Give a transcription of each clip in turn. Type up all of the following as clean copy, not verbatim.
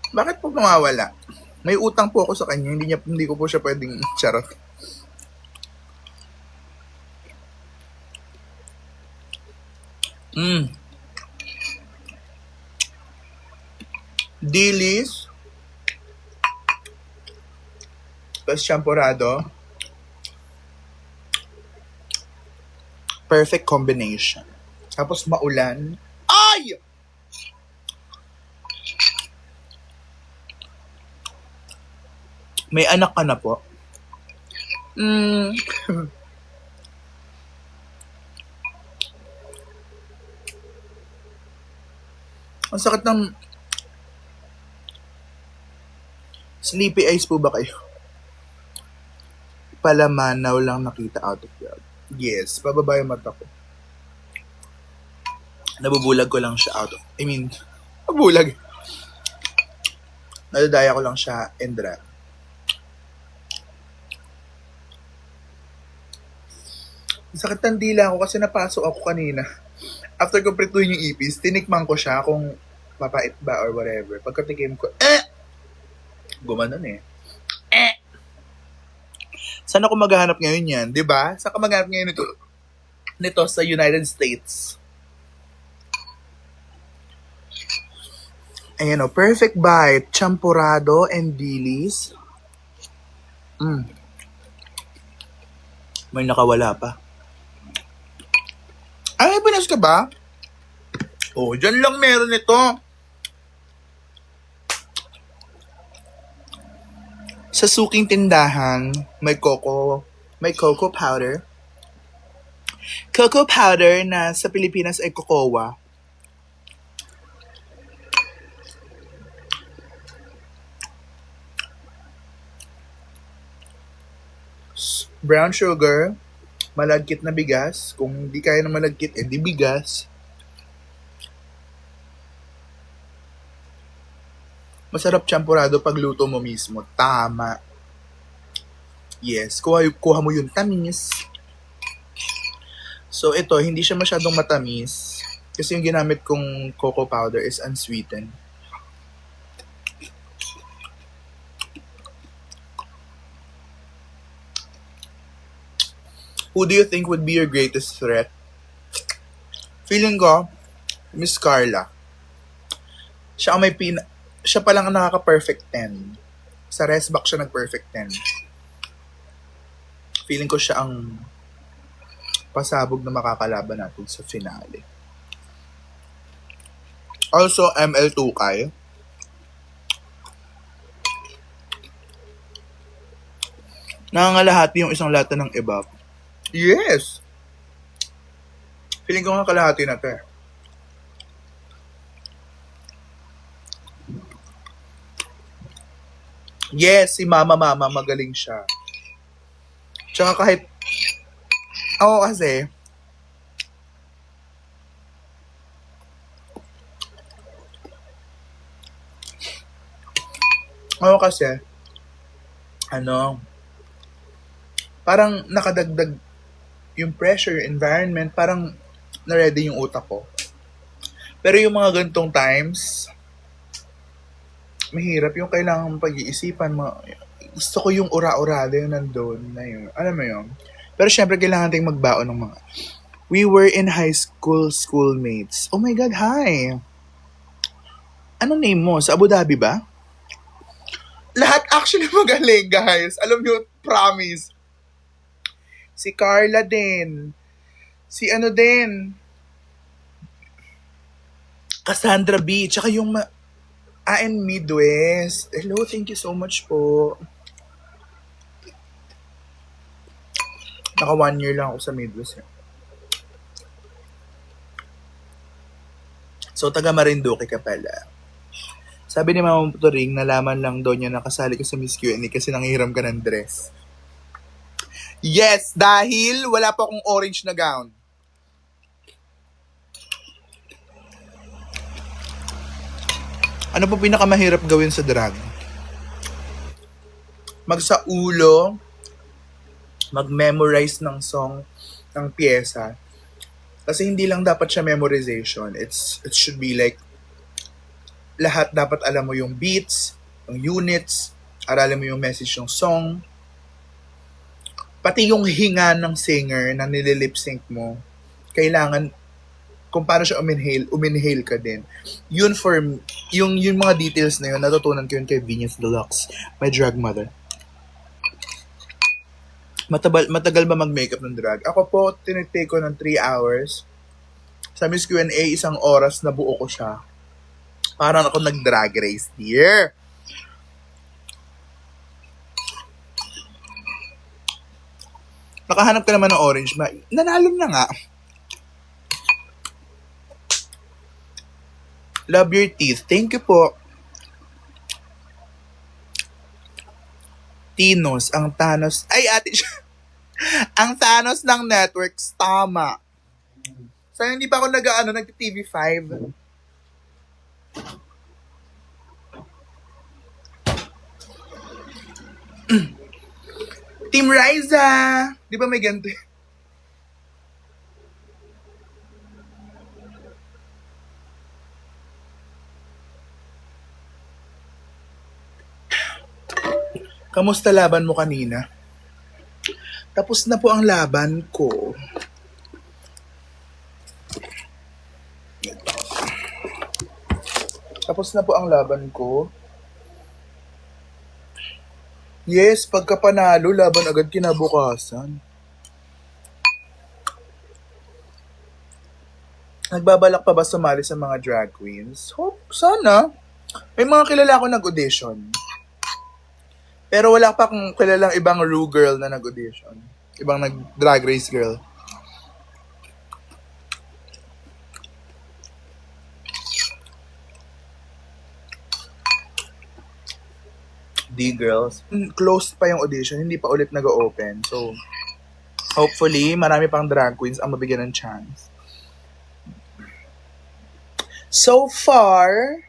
Bakit po mawawala? May utang po ako sa kanya, hindi ko po siya pwedeng charot. Dilis, plus champurado. Perfect combination. Tapos maulan. Ay! May anak ka na po? Ang sakit ng... Sleepy eyes po ba kayo? Palamanaw lang nakita out of yard. Yes, pababa yung mata ko. Nabubulag ko lang siya out of... nabubulag. Nadadaya ko lang siya and drag. Sakit ng dila ko kasi napasok ako kanina. After ko prituhin yung ipis, tinikman ko siya kung mapait ba or whatever. Pagkatikim ko, gumanon eh. Saan ako maghahanap ngayon yan? Diba? Saan ka maghahanap ngayon nito sa United States? Ayan o, perfect bite. Champurado and dilis. May nakawala pa. Ay, pinas ka ba? Oh, dyan lang meron ito. Sa suking tindahan, may cocoa powder. Cocoa powder na sa Pilipinas ay cocoa. Brown sugar, malagkit na bigas. Kung hindi kaya na malagkit, edi bigas. Masarap champurado pag luto mo mismo. Tama. Yes, kuha mo yung tamis. So ito, hindi siya masyadong matamis. Kasi yung ginamit kong cocoa powder is unsweetened. Who do you think would be your greatest threat? Feeling ko, Miss Carla. Siya pa lang ang nakaka-perfect 10. Sa resback siya nag-perfect 10. Feeling ko siya ang pasabog na makakalaban natin sa finale. Also, ML Tukay. Nangangalahati yung isang lata ng iba. Yes! Feeling ko nga kalahati na to eh. Yes, si Mama magaling siya. Tsaka kahit... Ako kasi... parang nakadagdag yung pressure, yung environment, parang na-ready yung utak ko. Pero yung mga gantong times, mahirap yung kailangan pag-iisipan. Gusto ko yung ura-urada yung nandun na yun. Alam mo yun? Pero syempre, kailangan tayong magbaon ng mga... We were in high school schoolmates. Oh my God, hi! Ano name mo? Sa Abu Dhabi ba? Lahat actually magaling, guys. Alam nyo, promise. Si Carla din. Si ano din. Cassandra B. Tsaka yung AN Midwest. Hello, thank you so much po. Naka 1 year lang ako sa Midwest. So, taga Marinduque ka pala. Sabi ni Mama Turing, nalaman lang daw niya nakasali ka sa Miss Q&A kasi nangihiram ka ng dress. Yes, dahil wala pa akong orange na gown. Ano po pinakamahirap gawin sa drag? Magsaulo, mag-memorize ng song, ng pyesa. Kasi hindi lang dapat siya memorization. It should be like lahat dapat alam mo yung beats, yung units, aralin mo yung message ng song, pati yung hinga ng singer na nililip sync mo, kailangan kung paano siya uminhale ka din. Yun for, yung mga details na yun, natutunan ko yun kay Venus Deluxe, my drag mother. Matagal ba mag-makeup ng drag? Ako po, tinitake ko ng 3 hours. Sa Miss Q&A, 1 oras na buo ko siya. Parang ako nag-drag race, dear. Nakahanap ka naman ng orange. Nanalo na nga. Love your teeth. Thank you po. Tinos, ang Thanos. Ay, ate siya. Ang Thanos ng networks. Tama. Sana hindi pa ako nag-TV5. Team Riza! Di ba may ganito? Kamusta laban mo kanina? Tapos na po ang laban ko. Tapos na po ang laban ko. Yes, pagka panalo, laban agad kinabukasan. Nagbabalak pa ba sumali sa mga drag queens? Hope, sana. May mga kilala ako nag-audition. Pero wala pa akong kilalang ibang Ru girl na nag-audition. Ibang nag-drag race girl. D-girls. Closed pa yung audition. Hindi pa ulit nag-open. So, hopefully, marami pang drag queens ang mabigyan ng chance. So far,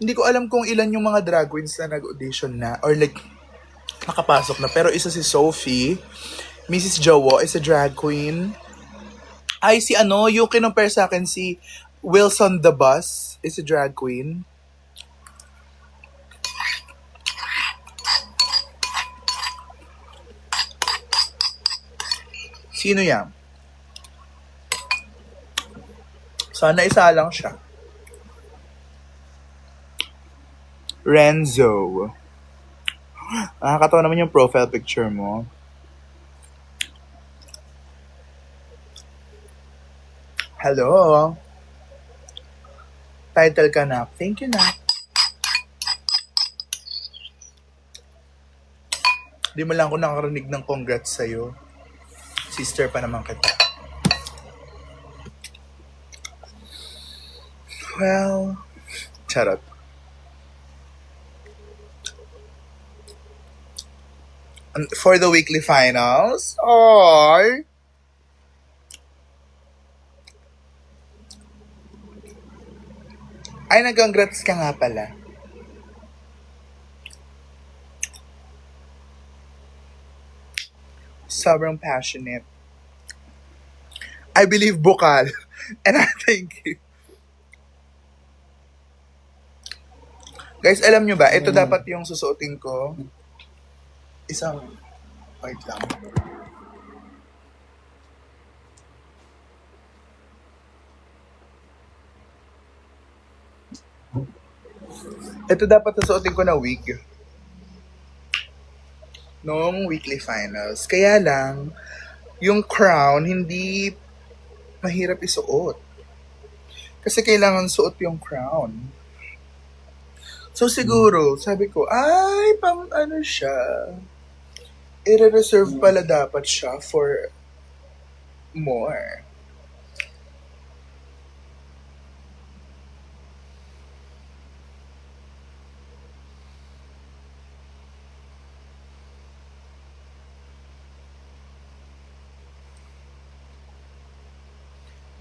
hindi ko alam kung ilan yung mga drag queens na nag-audition na or like nakapasok na. Pero isa si Sophie, Mrs. Jowo is a drag queen. Ay, si yung kinumpare sa akin si Wilson the Bus is a drag queen. Sino yan? Sana isa lang siya. Renzo. Nakakatawa naman yung profile picture mo. Hello. Title ka na. Thank you na. Di mo lang ako nakarinig ng congrats sa'yo. Sister pa naman kita. Well, charot. For the weekly finals, ay, nag-congrats ka nga pala. Sobrang passionate. I believe bukal. And I thank you. Guys, alam nyo ba, ito dapat yung susuotin ko. Wait lang. Ito dapat susuotin ko na wig. Noong weekly finals. Kaya lang, yung crown, hindi mahirap isuot. Kasi kailangan suot yung crown. So siguro, sabi ko, ay, pang ano siya. I-reserve pala dapat siya for more.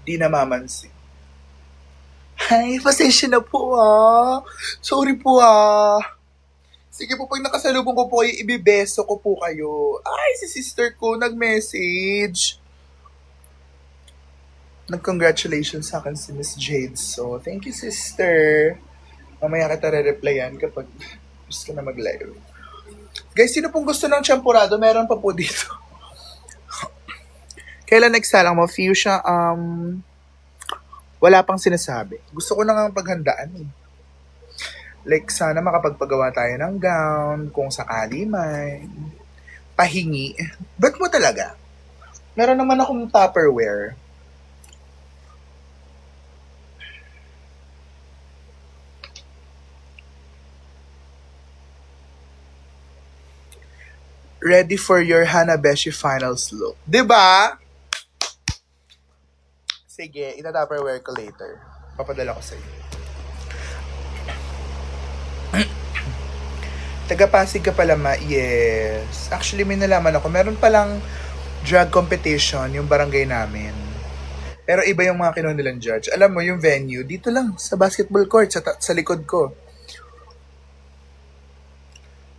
Di namamansin. Ay, pasensya na po Sorry po Sige po, pag nakasalubong ko po kayo, ibibeso ko po kayo. Ay, si sister ko nag-message. nag-congratulations sa akin si Miss Jade. So, thank you, sister. Mamaya kita re-replyan kapag gusto ka na mag-live. Guys, sino pong gusto ng champurado? Meron pa po dito. Kailan nagsalang mo? Fuchsia, wala pang sinasabi. Gusto ko na nga paghandaan eh. Like, sana makapagpagawa tayo ng gown, kung sakali may. Pahingi. Ba't mo talaga? Meron naman akong Tupperware. Ready for your Hanabeshi finals look. 'Di ba? Sige, ita-Tupperware ko later. Papadala ko sa'yo. Taga-Pasig ka pala, ma? Yes. Actually, may nalaman ako. Meron palang drag competition yung barangay namin. Pero iba yung mga kinuha nilang judge. Alam mo, yung venue, dito lang, sa basketball court, sa likod ko.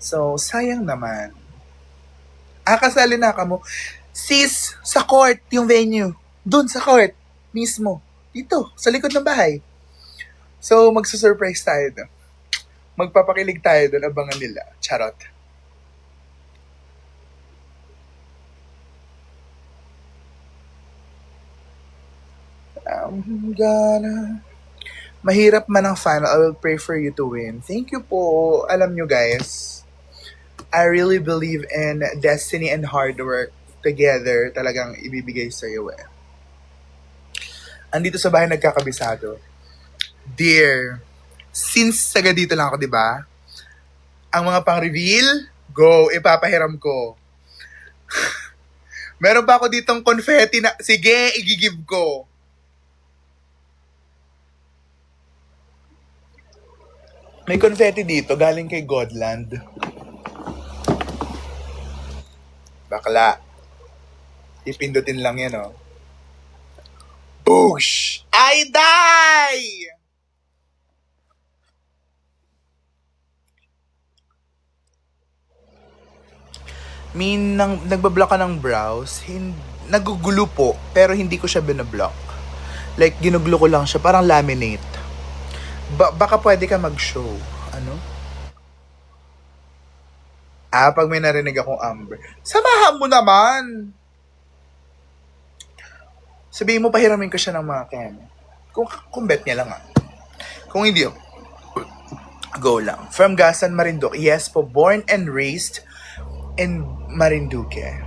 So, sayang naman. Kasali na ka mo. Sis, sa court, yung venue. Doon sa court, mismo. Dito, sa likod ng bahay. So, magsusurprise tayo doon. Magpapakilig tayo doon, abangan nila. Charot. I'm gonna... Mahirap man ang final. I will pray for you to win. Thank you po. Alam nyo guys, I really believe in destiny and hard work together. Talagang ibibigay sa'yo eh. Andito sa bahay nagkakabisado. Dear, since taga dito lang ako, di ba? Ang mga pang-reveal, go, ipapahiram ko. Meron pa ako ditong confetti na, sige, igigive ko. May confetti dito, galing kay Godland. Bakla. Ipindutin lang yan, oh. Boosh! I die! Nagbablock ka ng browse, nagugulo po, pero hindi ko siya binablock. Like, ginugulo ko lang siya, parang laminate. Baka pwede ka mag-show. Ano? Pag may narinig akong amber. Samahan mo naman! Sabihin mo, pahiramin ko siya ng mga kem. Kung bet niya lang Kung hindi, go lang. From Gasan, Marinduque. Yes po, born and raised in Marinduque.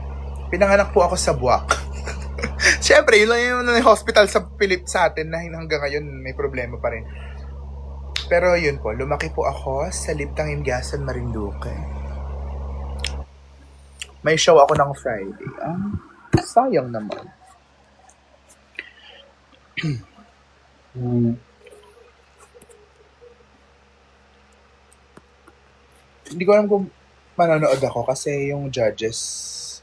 Pinanganak po ako sa Buwak. Siyempre, yun lang yung hospital sa sa atin na hanggang ngayon may problema pa rin. Pero yun po, lumaki po ako sa Liptang Ingasan, Marinduque. May show ako ng Friday. Sayang naman. Hindi ko alam kung manonood ako kasi yung judges,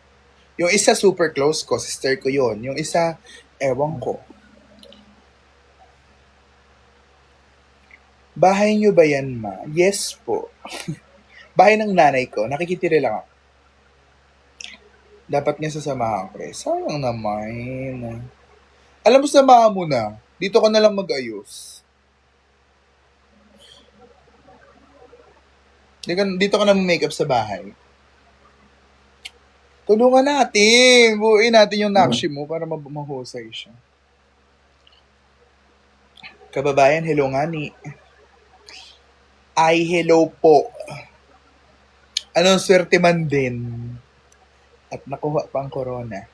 yung isa super close ko, sister ko yon. Yung isa, ewan ko. Bahay niyo ba yan, ma? Yes po. Bahay ng nanay ko. Nakikitira lang ako. Dapat nga sasamahan ko. Sayang naman. Alam mo, samahan mo na. Dito ka na lang mag-ayos. Dito ka na mag-makeup sa bahay. Tulungan natin. Buuin natin yung nakshi mo para mahusay siya. Kababayan, hello nga ni. Ay, hello po. Anong swerte man din. At nakuha pa ang corona.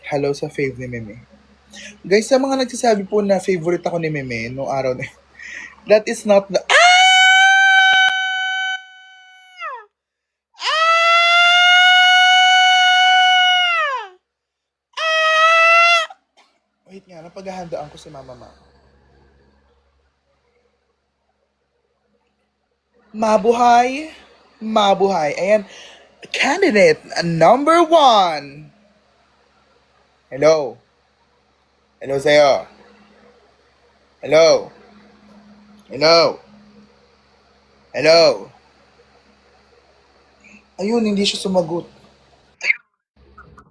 Hello sa fave ni Meme. Guys, sa mga nagsasabi po na favorite ako ni Meme noong araw na that is not the... Wait nga, napaghahandaan ko si Mama. Mabuhay! Mabuhay! Ayan, candidate number 1. Hello. Hello sa'yo. Hello. Hello. Hello. Ayun, hindi siya sumagot.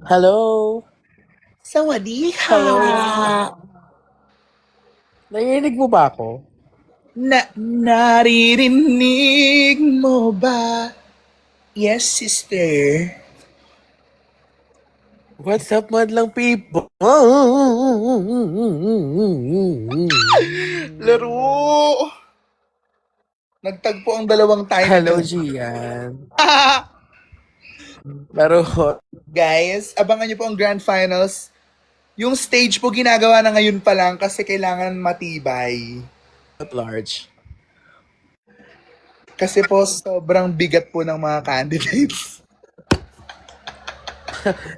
Hello? Sawadiha! Hello? Narinig mo ba ako? Naririnig mo ba? Yes, sister. What's up, madlang people? Laro! Nagtagpo ang dalawang tiny Hello, dog. Gian. Pero, Guys, abangan niyo po ang grand finals. Yung stage po ginagawa na ngayon pa lang kasi kailangan matibay. at large. Kasi po sobrang bigat po ng mga candidates.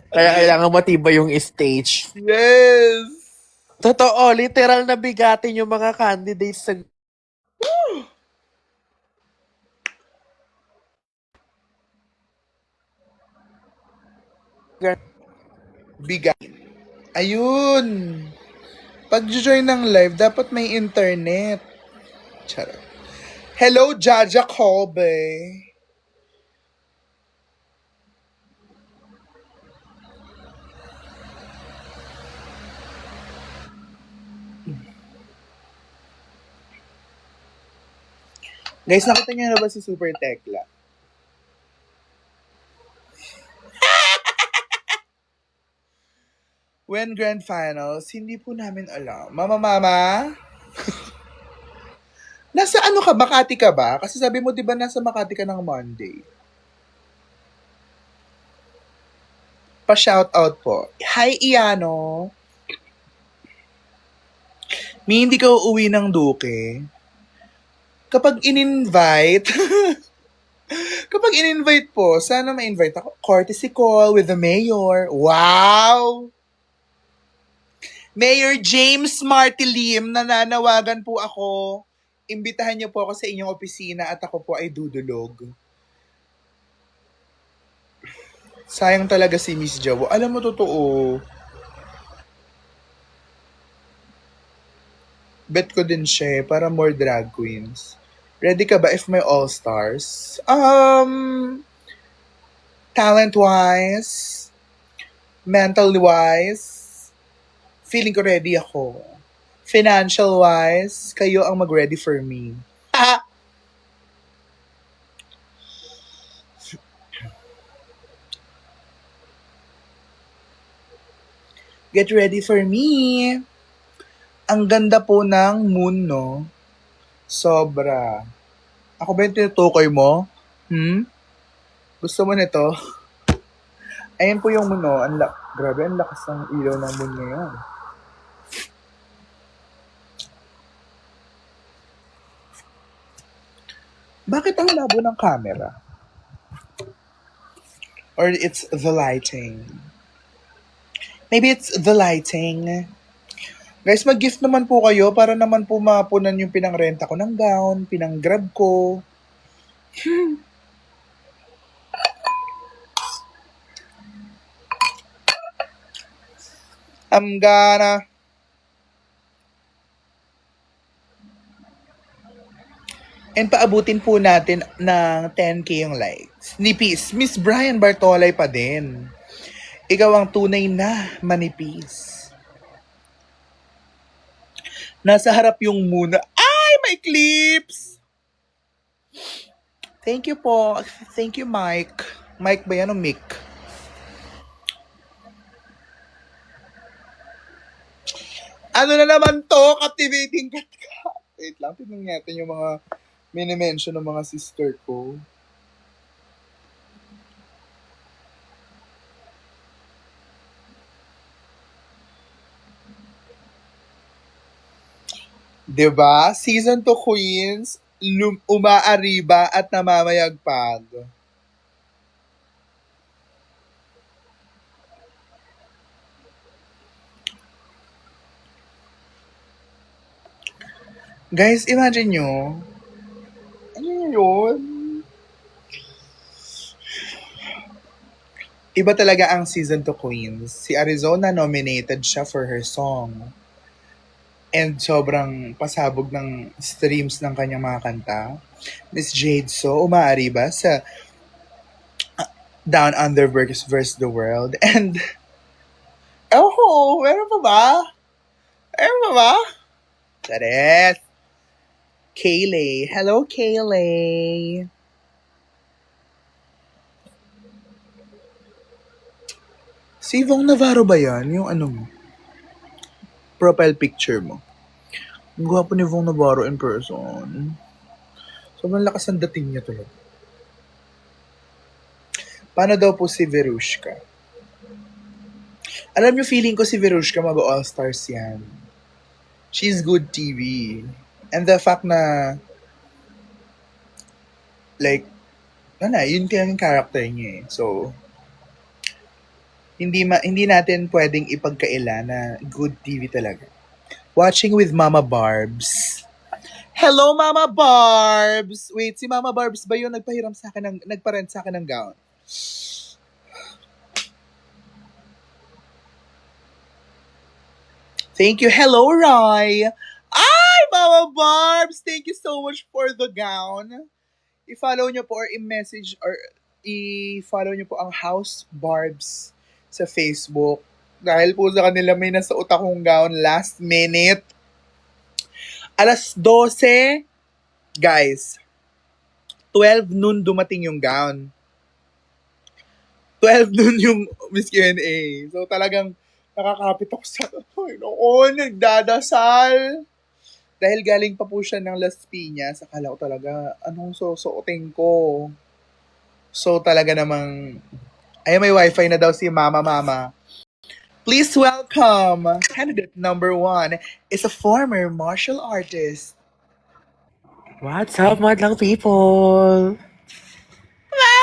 Kaya kailangan matibay yung stage. Yes! Totoo, literal na bigatin yung mga candidates sa Bigat. Ayun! Pag-join ng live, dapat may internet. Charot. Hello, Jaja Kobe. Guys, nakita niyo na ba si Super Tekla? When grand finals, hindi po namin alam. Mama? Nasa ano ka? Makati ka ba? Kasi sabi mo, di ba nasa Makati ka ng Monday? Pa-shoutout po. Hi, Iano. Hindi ka uuwi ng Duke. Kapag in-invite, kapag in-invite po, sana ma-invite ako. Courtesy call with the mayor. Wow! Mayor James Martilim, nananawagan po ako. Imbitahan niyo po ako sa inyong opisina at ako po ay dudulog. Sayang talaga si Miss Jawo. Alam mo, totoo. Bet ko din siya para more drag queens. Ready ka ba if may all-stars? Talent-wise, mental-wise, feeling ko ready ako. Financial-wise, kayo ang mag-ready for me. Get ready for me. Ang ganda po ng moon, no? Sobra. Ako ba yung tinutukoy mo? Gusto mo nito? Ayan po yung moon, no? Grabe, ang lakas ng ilaw ng moon ngayon. Bakit ang labo ng camera? Or it's the lighting? Maybe it's the lighting. Guys, mag-gift naman po kayo para naman po mapunan yung pinangrenta ko ng gown, pinang-grab ko. I'm gonna... And paabutin po natin ng 10k yung likes. Nipis, Miss Brian Bartolay pa din. Ikaw ang tunay na manipis. Nasa harap yung muna. Ay, may clips! Thank you po. Thank you, Mike. Mike ba yan o Mick? Ano na naman to? Captivating cat ka. Wait lang, tignan natin yung mga mini-mention ng mga sister ko. Diba? Season 2 queens, umaariba at namamayagpag. Guys, imagine nyo. Ano yun? Iba talaga ang season 2 queens. Si Arizona nominated siya for her song. And sobrang pasabog ng streams ng kanyang mga kanta. Miss Jade So, umaari ba sa Down Under versus the World. And, oh, meron pa ba? Meron pa ba? That is Kayleigh. Hello, Kayleigh. Si Yvonne Navarro ba yan? Yung ano mo? Profile picture mo. Ang gwapo ni Yvonne Navarro in person. Sobrang lakas ang dating niya talaga. Paano daw po si Verushka? Alam niyo, feeling ko si Verushka mag-all-stars yan. She's good TV. And the fact na, like, yun kaya yung character niya eh. So, hindi natin pwedeng ipagkaila na good TV talaga. Watching with Mama Barbs. Hello, Mama Barbs! Wait, si Mama Barbs ba yun nagparent sa akin ng gown? Thank you. Hello, Roy! Ay, Mama Barbs! Thank you so much for the gown. I-follow nyo po or i-message or i-follow nyo po ang House Barbs sa Facebook. Dahil po sa kanila may nasuot akong gown last minute. Alas 12, guys. 12 noon dumating yung gown. 12 noon yung Miss Q&A. So talagang nakakapit ako sa, nagdadasal. Dahil galing pa po siya ng Las Piñas, akala ko talaga, anong susuotin ko? So talaga namang, ay may wifi na daw si Mama. Please welcome, candidate number 1 is a former martial artist. What's up, madlang people?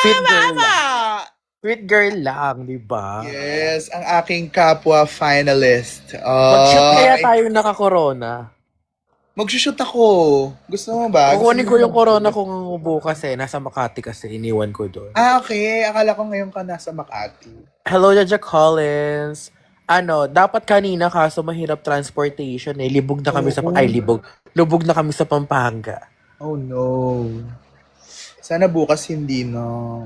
Fit girl lang. Fit girl lang, di ba? Yes, ang aking kapwa finalist. Mag-shoot kaya tayo naka-corona. Mag-shoot ako. Gusto mo ba? Kukunin ko yung corona kung bukas eh. Nasa Makati kasi. Iniwan ko doon. Okay. Akala ko ngayon ka nasa Makati. Hello, Jaja Collins. Dapat kanina kaso mahirap transportation eh. Libog na kami Lubog na kami sa Pampanga. Oh no. Sana bukas hindi no.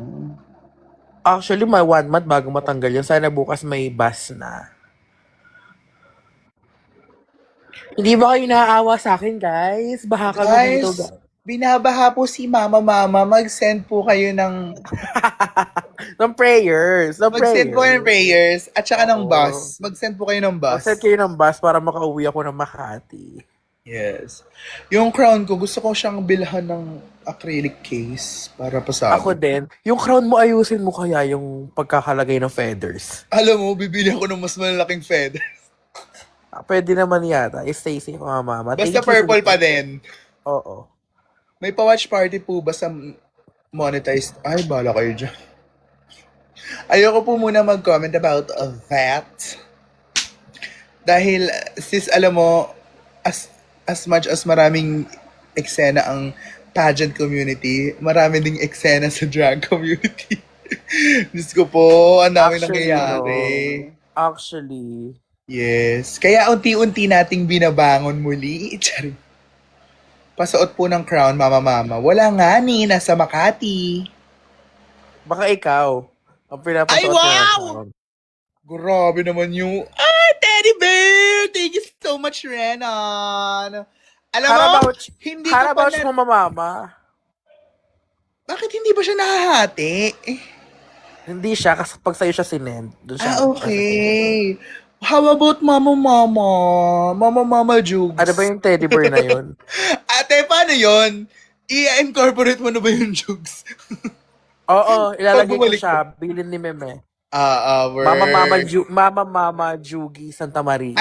Actually, may 1 month bago matanggal yun. Sana bukas may bus na. Hindi ba kayo naaawa sa akin, guys? Baha kami dito, guys. Binabaha po si Mama. Mag-send po kayo ng prayers. Mag-send po kayo ng prayers at saka ng bus. Mag-send po kayo ng bus. Mag-send kayo ng bus para makauwi ako ng Makati. Yes. Yung crown ko, gusto ko siyang bilhan ng acrylic case para pa sa Ako din. Yung crown mo, ayusin mo kaya yung pagkakalagay ng feathers. Alam mo, bibili ako ng mas malalaking feathers. Pwede naman yata. Stay safe, Mama. Basta purple pa din. Oo. May pa-watch party po ba sa monetized? Ay, bala kayo dyan. Ayoko po muna mag-comment about that. Dahil, sis, alam mo, as much as maraming eksena ang pageant community, marami ding eksena sa drag community. Diyos ko po, ang dami nangyayari. Actually. Yes. Kaya unti-unti nating binabangon muli. Pasuot po ng crown, Mama. Wala nga ni, nasa Makati. Baka ikaw. Ang pinapasuot Ay, wow! Grabe naman yung... Teddy Bear! Thank you so much, Renan. Alam mo, hindi ko pa mo, Mama? Bakit hindi ba siya nahahati? Hindi siya, kasi pag sa'yo siya sinend. Okay. How about Mama? Mama Jugs. Ano ba yung teddy bear na yun? Ate, paano yun? I-incorporate mo na ba yung Jugs? Oo, ilalagay ko siya. Bilin ni Meme. Mama Jugi Santa Maria.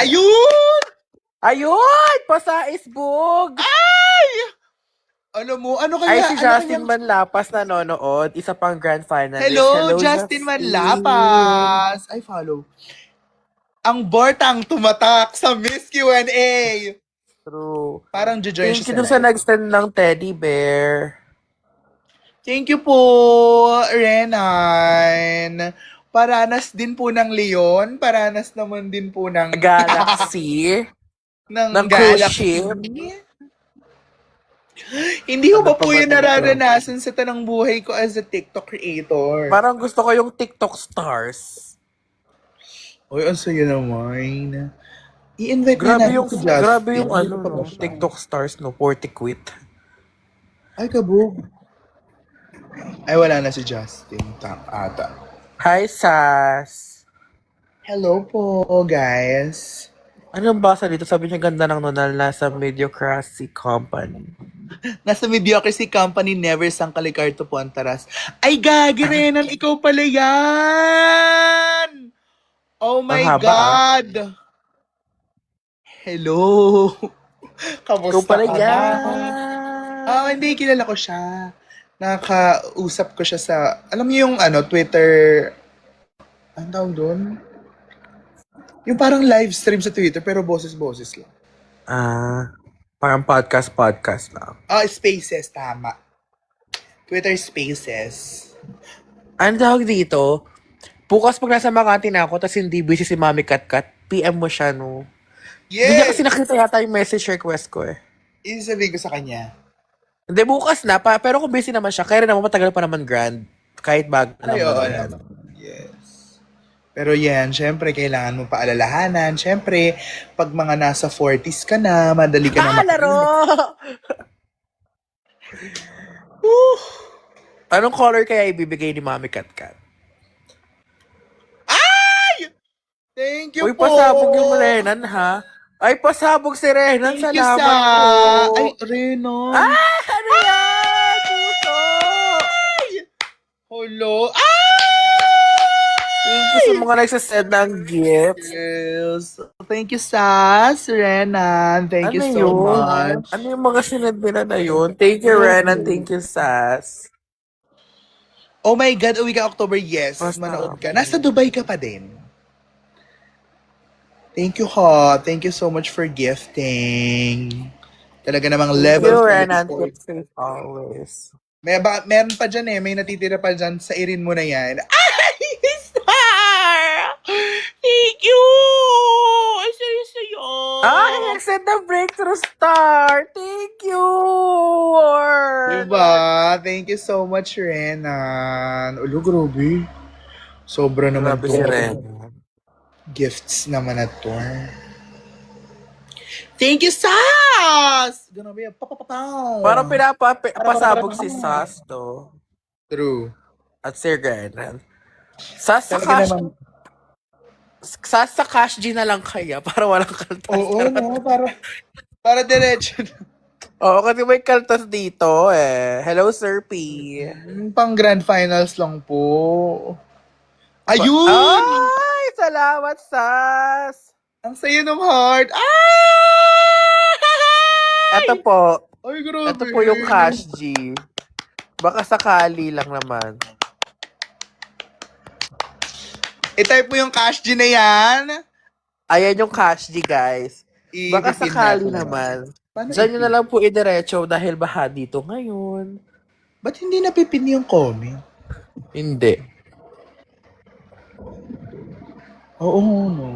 Ayun! Pasaisbog! Ay! Alam mo, ano kaya? Ay, si Justin Manlapas nanonood. Isa pang grand finalist. Hello Justin Manlapas! Ay, follow. Ang Bortang tumatak sa Miss Q&A. True. Parang jojoin siya. Thank you sa nag-stand ng teddy bear. Thank you po, Renan. Paranas din po ng Leon. Paranas naman din po ng Galaxy. ng Galaxy. Hindi ko Ano pa pa po ba yun dito? nararanasan sa tanang buhay ko as a TikTok creator. Parang gusto ko yung TikTok stars. Uy, ang saya naman. I-invite nga natin si Grabe Justin. yung Dito ano, pa ba no? siya? TikTok stars, no? 40 quit. Ay, kabog. Ay, wala na si Justin. Ata. Hi, Sas! Hello po, guys. Anong basa dito? Sabi niya ganda ng nonal nasa Mediocracy Company. Nasa Mediocracy Company, never sang kalikar to Pontaras. Ay, gagi, Renan, ikaw pala yan! Oh Ang my haba ah. God! Hello! Ikaw Kamusta pala ka na? Ah, yan! hindi, kilala ko siya. Nakakausap ko siya sa, alam niyo yung ano, Twitter, ang tawag doon? Yung parang live stream sa Twitter, pero boses-boses lang. Parang podcast lang. Ah, Spaces, tama. Twitter Spaces. Ano tawag dito? Bukas pag nasa Makati na ako, tapos hindi busy si Mami Katkat, PM mo siya, no? Hindi niya kasi Yes! nakita yata yung message request ko eh. Isasabihin ko sa kanya. Hindi, bukas na pa. Pero kung busy naman siya, kaya rin naman matagal pa naman grand. Kahit bago Ay, naman oo yan. naman. Yes. Pero yan, syempre, kailangan mo paalalahanan. Syempre, pag mga nasa 40s ka na, madali ka na Laro! Woo! Anong color kaya ibibigay ni Mami Katkat? Thank you Uy, po! pasabog yung Renan, ha? Ay, pasabog si Renan. Thank you Salamat sa... po. Ay, Renon. Ano yan? Puso! Hello. Thank you sa mga nagsasend ng gifts. Yes. Thank you, Sas, Renan. Thank Ano you so yun? much. Ano yung mga sinend nila na yun? Thank you, Renan. Thank you, Sas. Oh my God, uwi ka October. Yes, Basta manood ka. ako. Nasa Dubai ka pa din. Thank you, ha. Thank you so much for gifting. Talaga namang Thank level you, of Renan. effort. Keep safe always. Meron pa dyan eh. May natitira pa dyan. Sa irin mo na yan. Ay! Star! Thank you! Ay, sayo. Ay, nag-send ng breakthrough star. Thank you. Diba? Thank you so much, Renan. Ulo, grabe. Sobra naman Grabe to. si Renan. Gifts naman na to. Thank you, Sas! Grabe. Parang pasabog si Sas to. True. At si Renan. Sas sa Talaga cash, naman. Sas sa cash G na lang kaya para walang kaltas. Oo, no? Para diretso. Oo, kasi may kaltas dito eh. Hello, Sir P. Pang grand finals lang po. Ayun! Ay, salamat, Sas. Ang saya ng heart. Ito po. Ay, grabe. Ito po yung cash G. Baka sakali lang naman. I-type mo yung cash G na yan. Ayan yung cash G, guys. Baka I-pin sakali natin. naman. Paano Diyan nyo i-pin? na lang po idiretso dahil baha dito ngayon. Ba't hindi napipin yung comment? Hindi. Oo, no.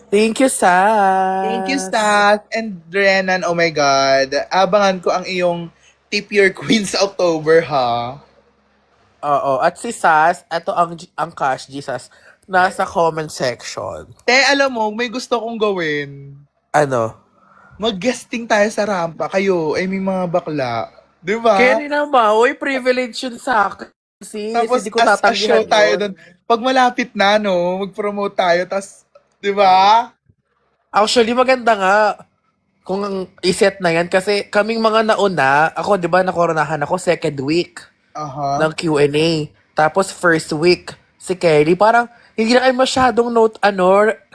Thank you, Sas. Thank you, Stas. And Renan, oh my God. Abangan ko ang iyong Tip Your Queen sa October, ha? Oo. At si Sas, ito ang cash G, Sas, nasa comment section. Te, alam mo, may gusto kong gawin. Ano? Mag-guesting tayo sa rampa. Kayo, ay may mga bakla. Di ba? Kaya rin naman, uy, privilege yun sa akin. Tapos Hindi ko as a tatanggihan show tayo yun. doon. Pag malapit na, no, mag-promote tayo. Tapos, di ba? Actually, maganda nga kung ang iset na yan kasi kaming mga nauna, ako, di ba, nakoronahan ako second week Aha. ng Q&A. Tapos first week, si Kelly, parang hindi na kayo masyadong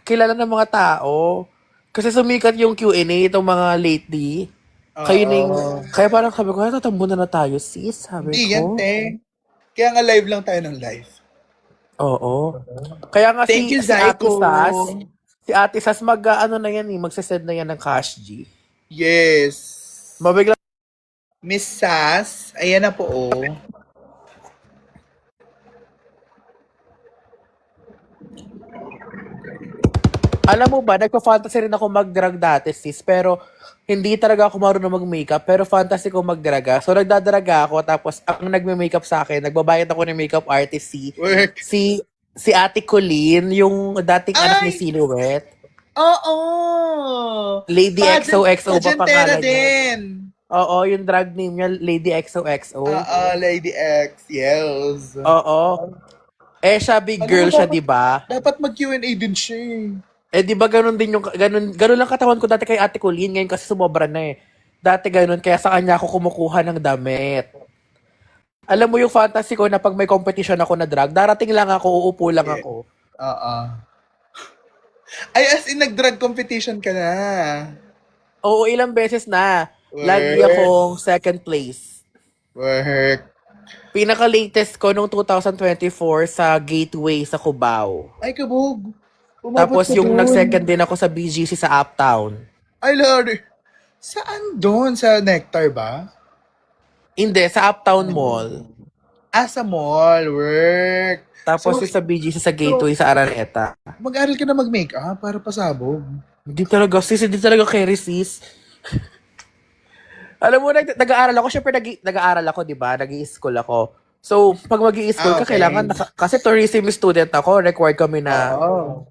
kilala ng mga tao. Kasi sumikat yung Q&A itong mga lately. Kaya parang sabi ko, tatambo na tayo, sis. Sabi Hindi yan, ko. te. Kaya nga live lang tayo ng live. Oo. Kaya nga Thank you, si Ate Zyko. Sas, magsasend na yan ng cash G. Yes. Mabigla. Miss Sas, ayan na po, oh. Alam mo ba, nagpa-fantasy rin ako mag-drag dati, sis. Pero, hindi talaga ako marunong mag-makeup. Pero fantasy ko mag-draga. So, nagdadraga ako. Tapos, ang nagme-makeup sa akin, nagbabayad ako ng makeup artist Work. si Ate Colleen, yung dating anak ni Ay! Silhouette. Oo! Lady XOXO ba Pageantera pangalan niya? din. Oo, yung drag name niya, Lady XOXO. Oo, Lady X. Yes. Oo. Eh, siya big Alam mo, girl siya, dapat, di ba? dapat mag-Q&A din siya eh. Eh, di ba ganun din yung, ganun lang katawan ko dati kay Ate Colleen, ngayon kasi sumobra na eh. Dati ganun, kaya sa kanya ako kumukuha ng damit. Alam mo yung fantasy ko na pag may competition ako na drag, darating lang ako, uupo lang Yeah. ako. Oo. Ay, as in, nag-drag competition ka na. Oo, ilang beses na. Lagi Work. akong second place. Work. Pinaka-latest ko nung 2024 sa Gateway sa Cubao. Ay, kabog. Umabot Tapos ka yung dun. nag-second din ako sa BGC sa Uptown. Ay, Lord. Saan doon? Sa Nectar ba? Hindi, sa Uptown Mall. Ah, sa mall. Work. Tapos So, yung sa BGC sa Gateway sa Araneta. mag-aral ka na mag-makeup para pasabog. Hindi talaga, sis. Hindi talaga carry, sis. Alam mo, nag-aaral ako. Siyempre, nag-aaral ako, di ba? Nag-i-school ako. So, pag mag-i-school ka, Okay. kailangan, kasi tourism student ako, required kami na, Oo.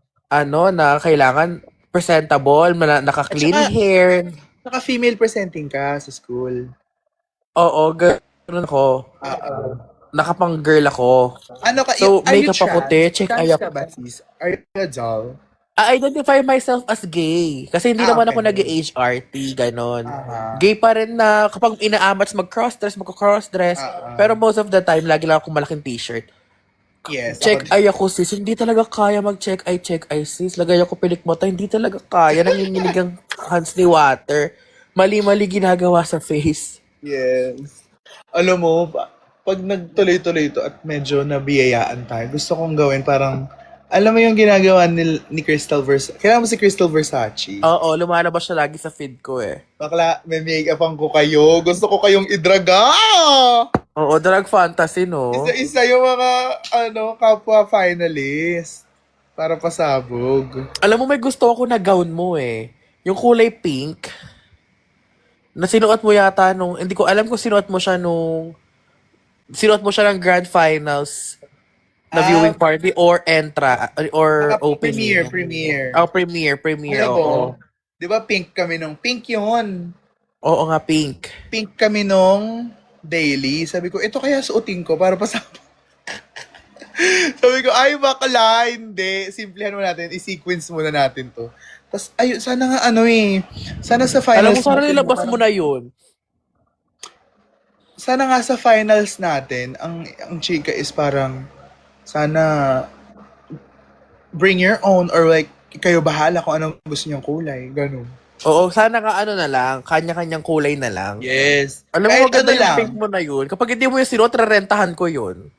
na kailangan presentable, naka-clean At saka- hair. Naka-female presenting ka sa school. Oo, ganun ako. Oo. Nakapang-girl ako. Ano ka? So, are you makeup ako, trans? te. Check Trans ay ka ako. ba, sis? Are you a doll? I identify myself as gay. Kasi hindi naman Okay. ako nag-HRT, ganon. Aha. Gay pa rin na kapag inaamats mag-crossdress, magko-crossdress. Pero most of the time, lagi lang akong malaking t-shirt. Yes. Check eye ako, sis. Hindi talaga kaya mag-check eye, sis. Lagay ako pilik mata. Hindi talaga kaya. Nanginginig ang hands ni water. Mali-mali ginagawa sa face. Yes. Alam mo, pag nagtuloy-tuloy ito at medyo nabiyayaan tayo, gusto kong gawin parang, alam mo yung ginagawa ni Crystal Versace. Kailangan mo si Crystal Versace. Oo, lumalabas siya lagi sa feed ko eh. Bakla, may make-upan ko kayo. Gusto ko kayong idraga! Oo, drag fantasy, no? Isa-isa yung mga, kapwa finalist. Para pasabog. Alam mo, may gusto ako na gown mo eh. Yung kulay pink. Na sinuot mo yata nung, hindi ko alam kung sinuot mo siya ng grand finals na viewing party or or opening. Premiere. Oh, premiere, Alam mo, oo. di ba pink kami nung, pink yun. Oo nga, pink. Pink kami nung daily. Sabi ko, ito kaya suotin ko para pasabog. Sabi ko, ay bakla, hindi. Simplihan mo natin, i-sequence muna natin to. Tapos, ayun, sana nga sana sa Alam finals mo, sana natin, nilabas mo na yun. sana nga sa finals natin, ang chika is parang, sana bring your own or like, kayo bahala kung anong gusto niyong kulay. Ganun. Oo, sana ka na lang, kanya-kanyang kulay na lang. Yes. Alam mo, Kahit maganda ano yung lang. pink mo na yun. Kapag hindi mo yung sinuot, rerentahan ko yun.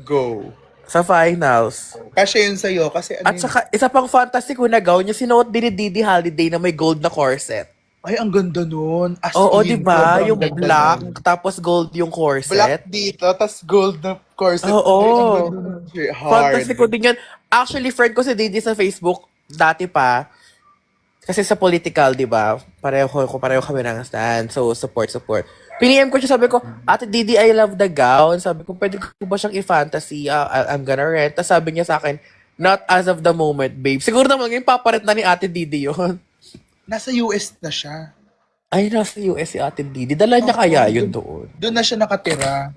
Go. Sa finals. Kasi yun sa'yo. Kasi At saka, isa pang fantasy ko na gown, yung sinuot din ni Didi Holiday na may gold na corset. ay, ang ganda nun. As Oo, in, di ba? sobrang Yung ganda black, nun. tapos gold yung Black corset. dito, tas gold na corset. Oo. Ay, ang ganda nun. Hard. Fantasy ko din yan. Actually, friend ko si Didi sa Facebook, dati pa. Kasi sa political, di ba? Pareho kami ng stand. So, support. Piniem ko siya, sabi ko, Ate Didi, I love the gown. Sabi ko, pwede ko ba siyang i-fantasy? I'm gonna rent. Tapos sabi niya sa akin, not as of the moment, babe. Siguro naman, ngayon paparent na ni Ate Didi yun. Nasa US na siya. Ay, nasa US si Ate Didi. Dala niya kaya yun doon. Doon na siya nakatira.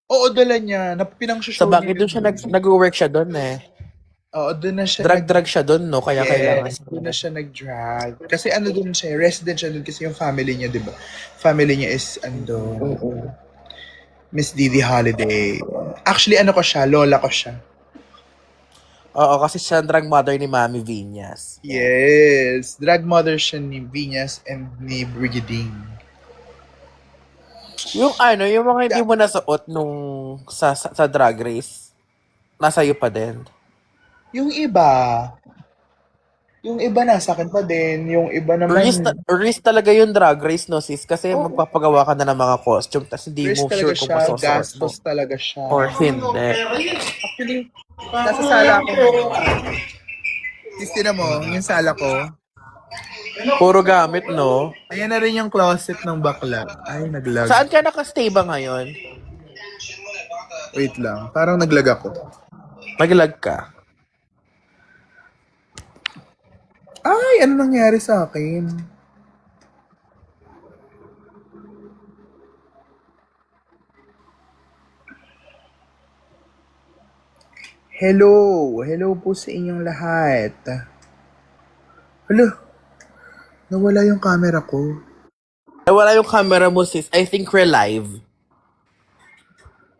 Oo, dala niya. Pinang-show Sa bagay doon siya nag-work siya doon eh. Oo, doon na siya. Drag siya doon, no? Kaya kailangan. Doon na siya nag-drag. Kasi doon siya, resident siya doon kasi yung family niya, di ba? Family niya is, Miss Didi Holiday. Actually, ko siya, lola ko siya. Oo, kasi siya ang drag mother ni Mami Viñas. Yes. Drag mother siya ni Viñas and ni Brigidine. Yung mga hindi mo nasuot nung sa drag race, nasa iyo pa din. Yung iba nasa akin pa din. Yung iba naman, Risk talaga yung drag race, no, sis? Kasi magpapagawa ka na ng mga costume, tapos hindi risk mo talaga sure kung siya, masosort mo. gastos talaga siya. Or hindi. Actually, nasa sala ako. Sis, tinan mo, yung sala ko. Puro gamit, no? Ayan na rin yung closet ng bakla. Ay, naglag. Saan ka nakastay ba ngayon? Wait lang, parang naglag ako. Naglag ka. Ay, ano nangyari sa akin? Hello! Hello po sa inyong lahat. Hello, nawala yung camera ko. Wala yung camera mo, sis. I think we're live.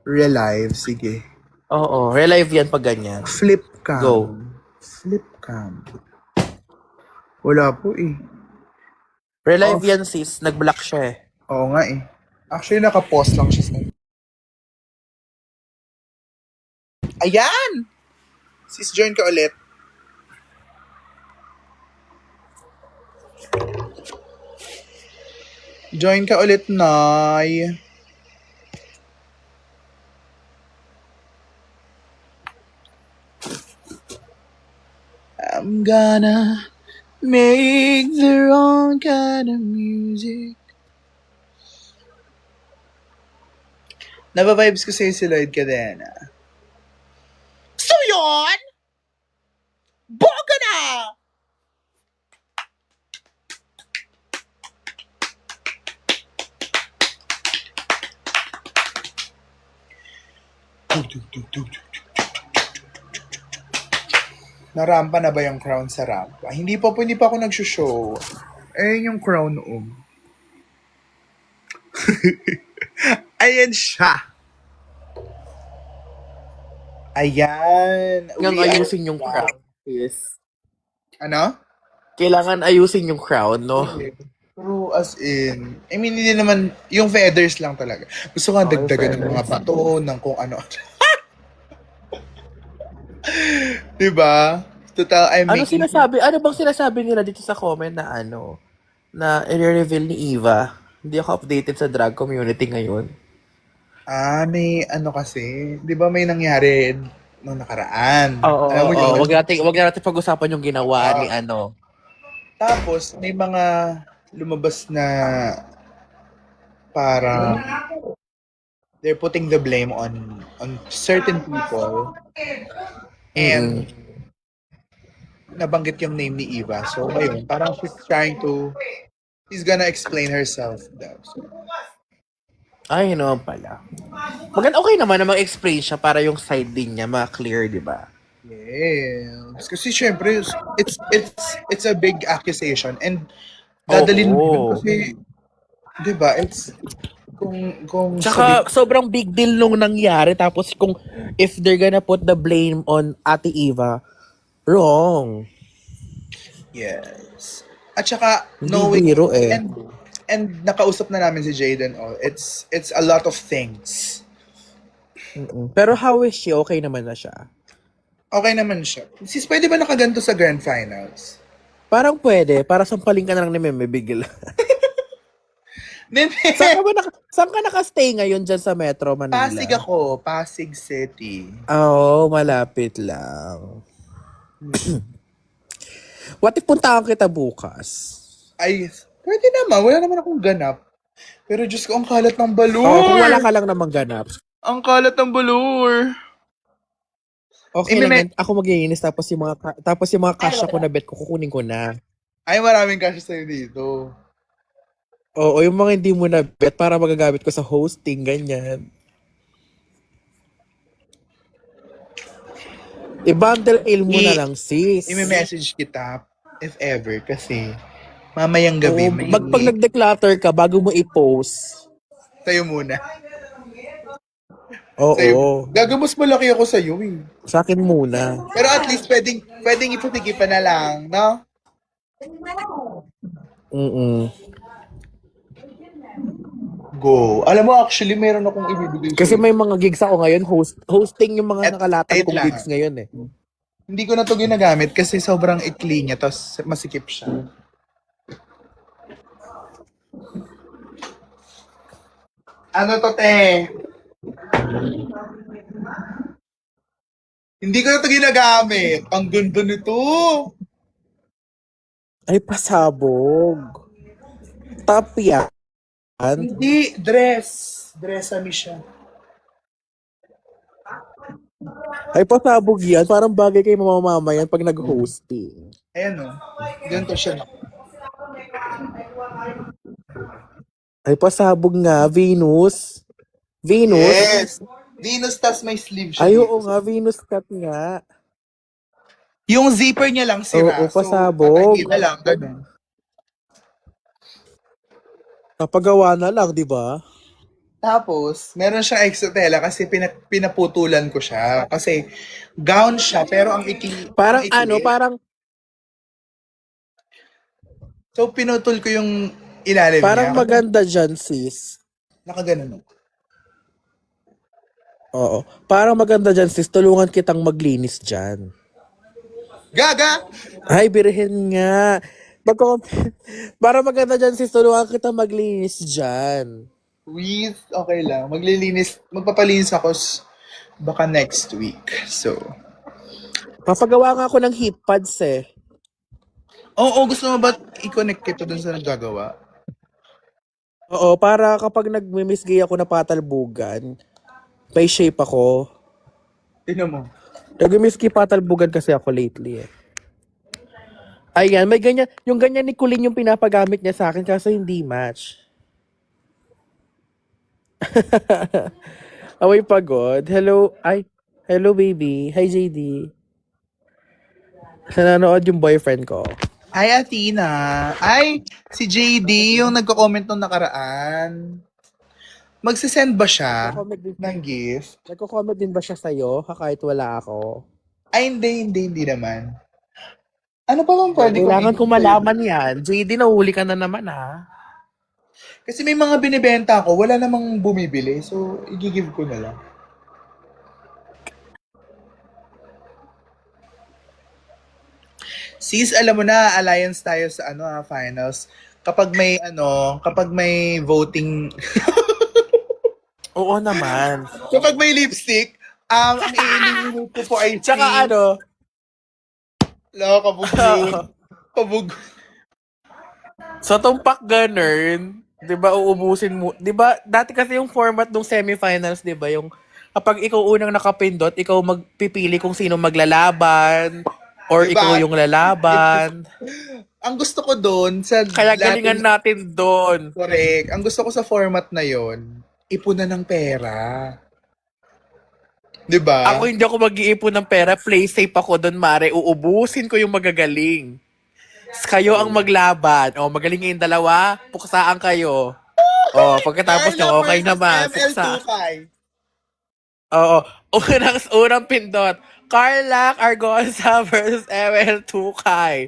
Relive, sige. Oo, relive yan pag ganyan. Flip cam. Go. Flip cam. Wala po eh. Relive Off. yan, sis. Nag-block siya eh. Oo nga eh. Actually, naka-pause lang siya sa... Ayan! Sis, join ka ulit. Join ka ulit, Nay. I'm gonna make the wrong kind of music. Naba-vibes ko sa'yo si Lloyd Cadena. So yun! Boga na! Narampa na ba yung crown sa rampa? Hindi pa ako nag-show. Ayun yung crown noon. Ayan siya. Ayan. Kailangan We are ayusin yung back. crown, sis. Ano? Kailangan ayusin yung crown, no? Pero as in, I mean, hindi naman, yung feathers lang talaga. Gusto ko Okay, dagdagan ng mga feathers. bato, ng kung ano. Diba? Total, I'm Ano making... bang sinasabi nila dito sa comment na na i-reveal ni Eva? Hindi ako updated sa drag community ngayon. may ano kasi, di ba may nangyari nung nakaraan? Oo, Alam mo oo. yun? Wag natin pag-usapan yung ginawa ni Tapos, may mga lumabas na parang they're putting the blame on certain people and nabanggit yung name ni Eva. So, ngayon, parang she's gonna explain herself daw. So, Ay, naman pala. Okay naman na mag-explain siya para yung side din niya ma-clear, di ba? yes. Kasi syempre, it's a big accusation and dadalhin mo yun Oo. kasi, di ba, it's kung Tsaka, sobrang big deal nung nangyari. Tapos, if they're gonna put the blame on Ate Eva, wrong. yes. At saka, Hindi knowing, biro eh. and nakausap na namin si Jaden all. It's a lot of things. Pero how is she? Okay naman na siya. Okay naman siya. Sis, pwede ba nakaganto sa grand finals? Parang pwede. Para sampalin ka na lang ni Meme bigla. Then, Saan ka nakastay ngayon dyan sa Metro Manila? Pasig ako. Pasig City. Oo, malapit lang. What if puntahan kita bukas? Ay, pwede naman. Wala naman akong ganap. Pero Diyos ko, ang kalat ng balur. Oo, kung wala ka lang naman ganap. Ang kalat ng balur. Okay Eh, lang may- yan. Ako maglinis tapos yung mga kasya ko na bet ko, kukunin ko na. Ay, maraming kasi sa'yo dito. Oo, yung mga hindi mo na bet para magagamit ko sa hosting, ganyan. I-bundle ale mo na lang, sis. I-message kita if ever kasi mamayang gabi Oo, pag nag-declutter ka, bago mo i-post. Sa'yo muna. Oo, Sa'yo. Gagamos malaki ako sa'yo eh. sa akin muna. Pero at least pwedeng ipatigipan na lang, no? Go. Alam mo, actually, meron akong ibibigay Kasi sa'yo. may mga gigs ako ngayon, hosting yung mga nakalatag Ayun kong lang. gigs ngayon eh. Hindi ko na to ginagamit kasi sobrang ikli niya, tapos masikip siya. Ano to, te? Hindi ko na to ginagamit. Ang ganda nito. Ay, pasabog. Top yan. Hindi, dress. Dressami siya. Ay, pasabog yan. Parang bagay kay mamamama yan pag nag-hosting. Ayan o. Ganito siya. Ay, pasabog nga. Venus. Venus. Yes. Venus, tas may sleeve siya Ay, dito. oo nga. Venus cut nga. Yung zipper niya lang sira. Oo, So, pasabog. hindi na lang. Ganun. Kapagawa na lang, di ba? Tapos, meron siyang extra tela kasi pinaputulan ko siya. Kasi gown siya, pero ang Parang ikli. parang So, pinutol ko yung ilalim parang niya. maganda dyan, sis. Nakaganon. Oo. Parang maganda dyan, sis. Tulungan kitang maglinis dyan. Gaga! Ay, birhen nga. Para maganda dyan, sis. Tulungan kitang maglinis dyan. Okay lang. Magpapalinis ako baka next week. So, Papagawa nga ako ng hip pads eh. oo, gusto mo ba i-connect kita dun sa naggagawa? Oo, para kapag nagmimisgay ako na patalbugan, may shape ako. Tignan mo. Nagmimisgay patalbugan kasi ako lately eh. Ayan, may ganyan. Yung ganyan ni Kulin yung pinapagamit niya sa akin kasi hindi match. Away pagod. Hello. Ay, hello baby. Hi JD. Nanonood yung boyfriend ko. Hi, Athena. Ay, si JD, yung nagko-comment nung nakaraan. Magsisend ba siya ng gift? Nagko-comment din ba siya sa'yo kahit wala ako? Ay, hindi naman. Ano pa bang pwede Kailangan i-gift ko sa'yo? malaman yan. JD, nahuli ka na naman ha. Kasi may mga binibenta ko, wala namang bumibili. So, i-give ko na lang. Sis, alam mo na, alliance tayo sa finals. Kapag may voting, Oo naman. kapag may lipstick, ang i-eliminate ko po ay Tsaka kabog yun. Kabog. sa tumpak ganun, 'di ba uubusin mo? 'Di ba dati kasi yung format ng semifinals, 'di ba, yung kapag ikaw unang nakapindot, ikaw magpipili kung sino maglalaban or Diba? ikaw yung lalaban. Ang gusto ko doon sa Kaya galingan natin doon. correct. Ang gusto ko sa format na yon, ipunan ng pera. 'Di ba? Ako hindi ako mag-iipon ng pera, play safe ako doon, mare. Uubusin ko yung magagaling. Kayo ang maglaban. O, magaling yung dalawa, puksaan kayo. O, pagkatapos Carla nyo, okay versus naman. ML Puksa. Tukay. Oo. Unang pindot. Carlac Argonza versus ML Tukay.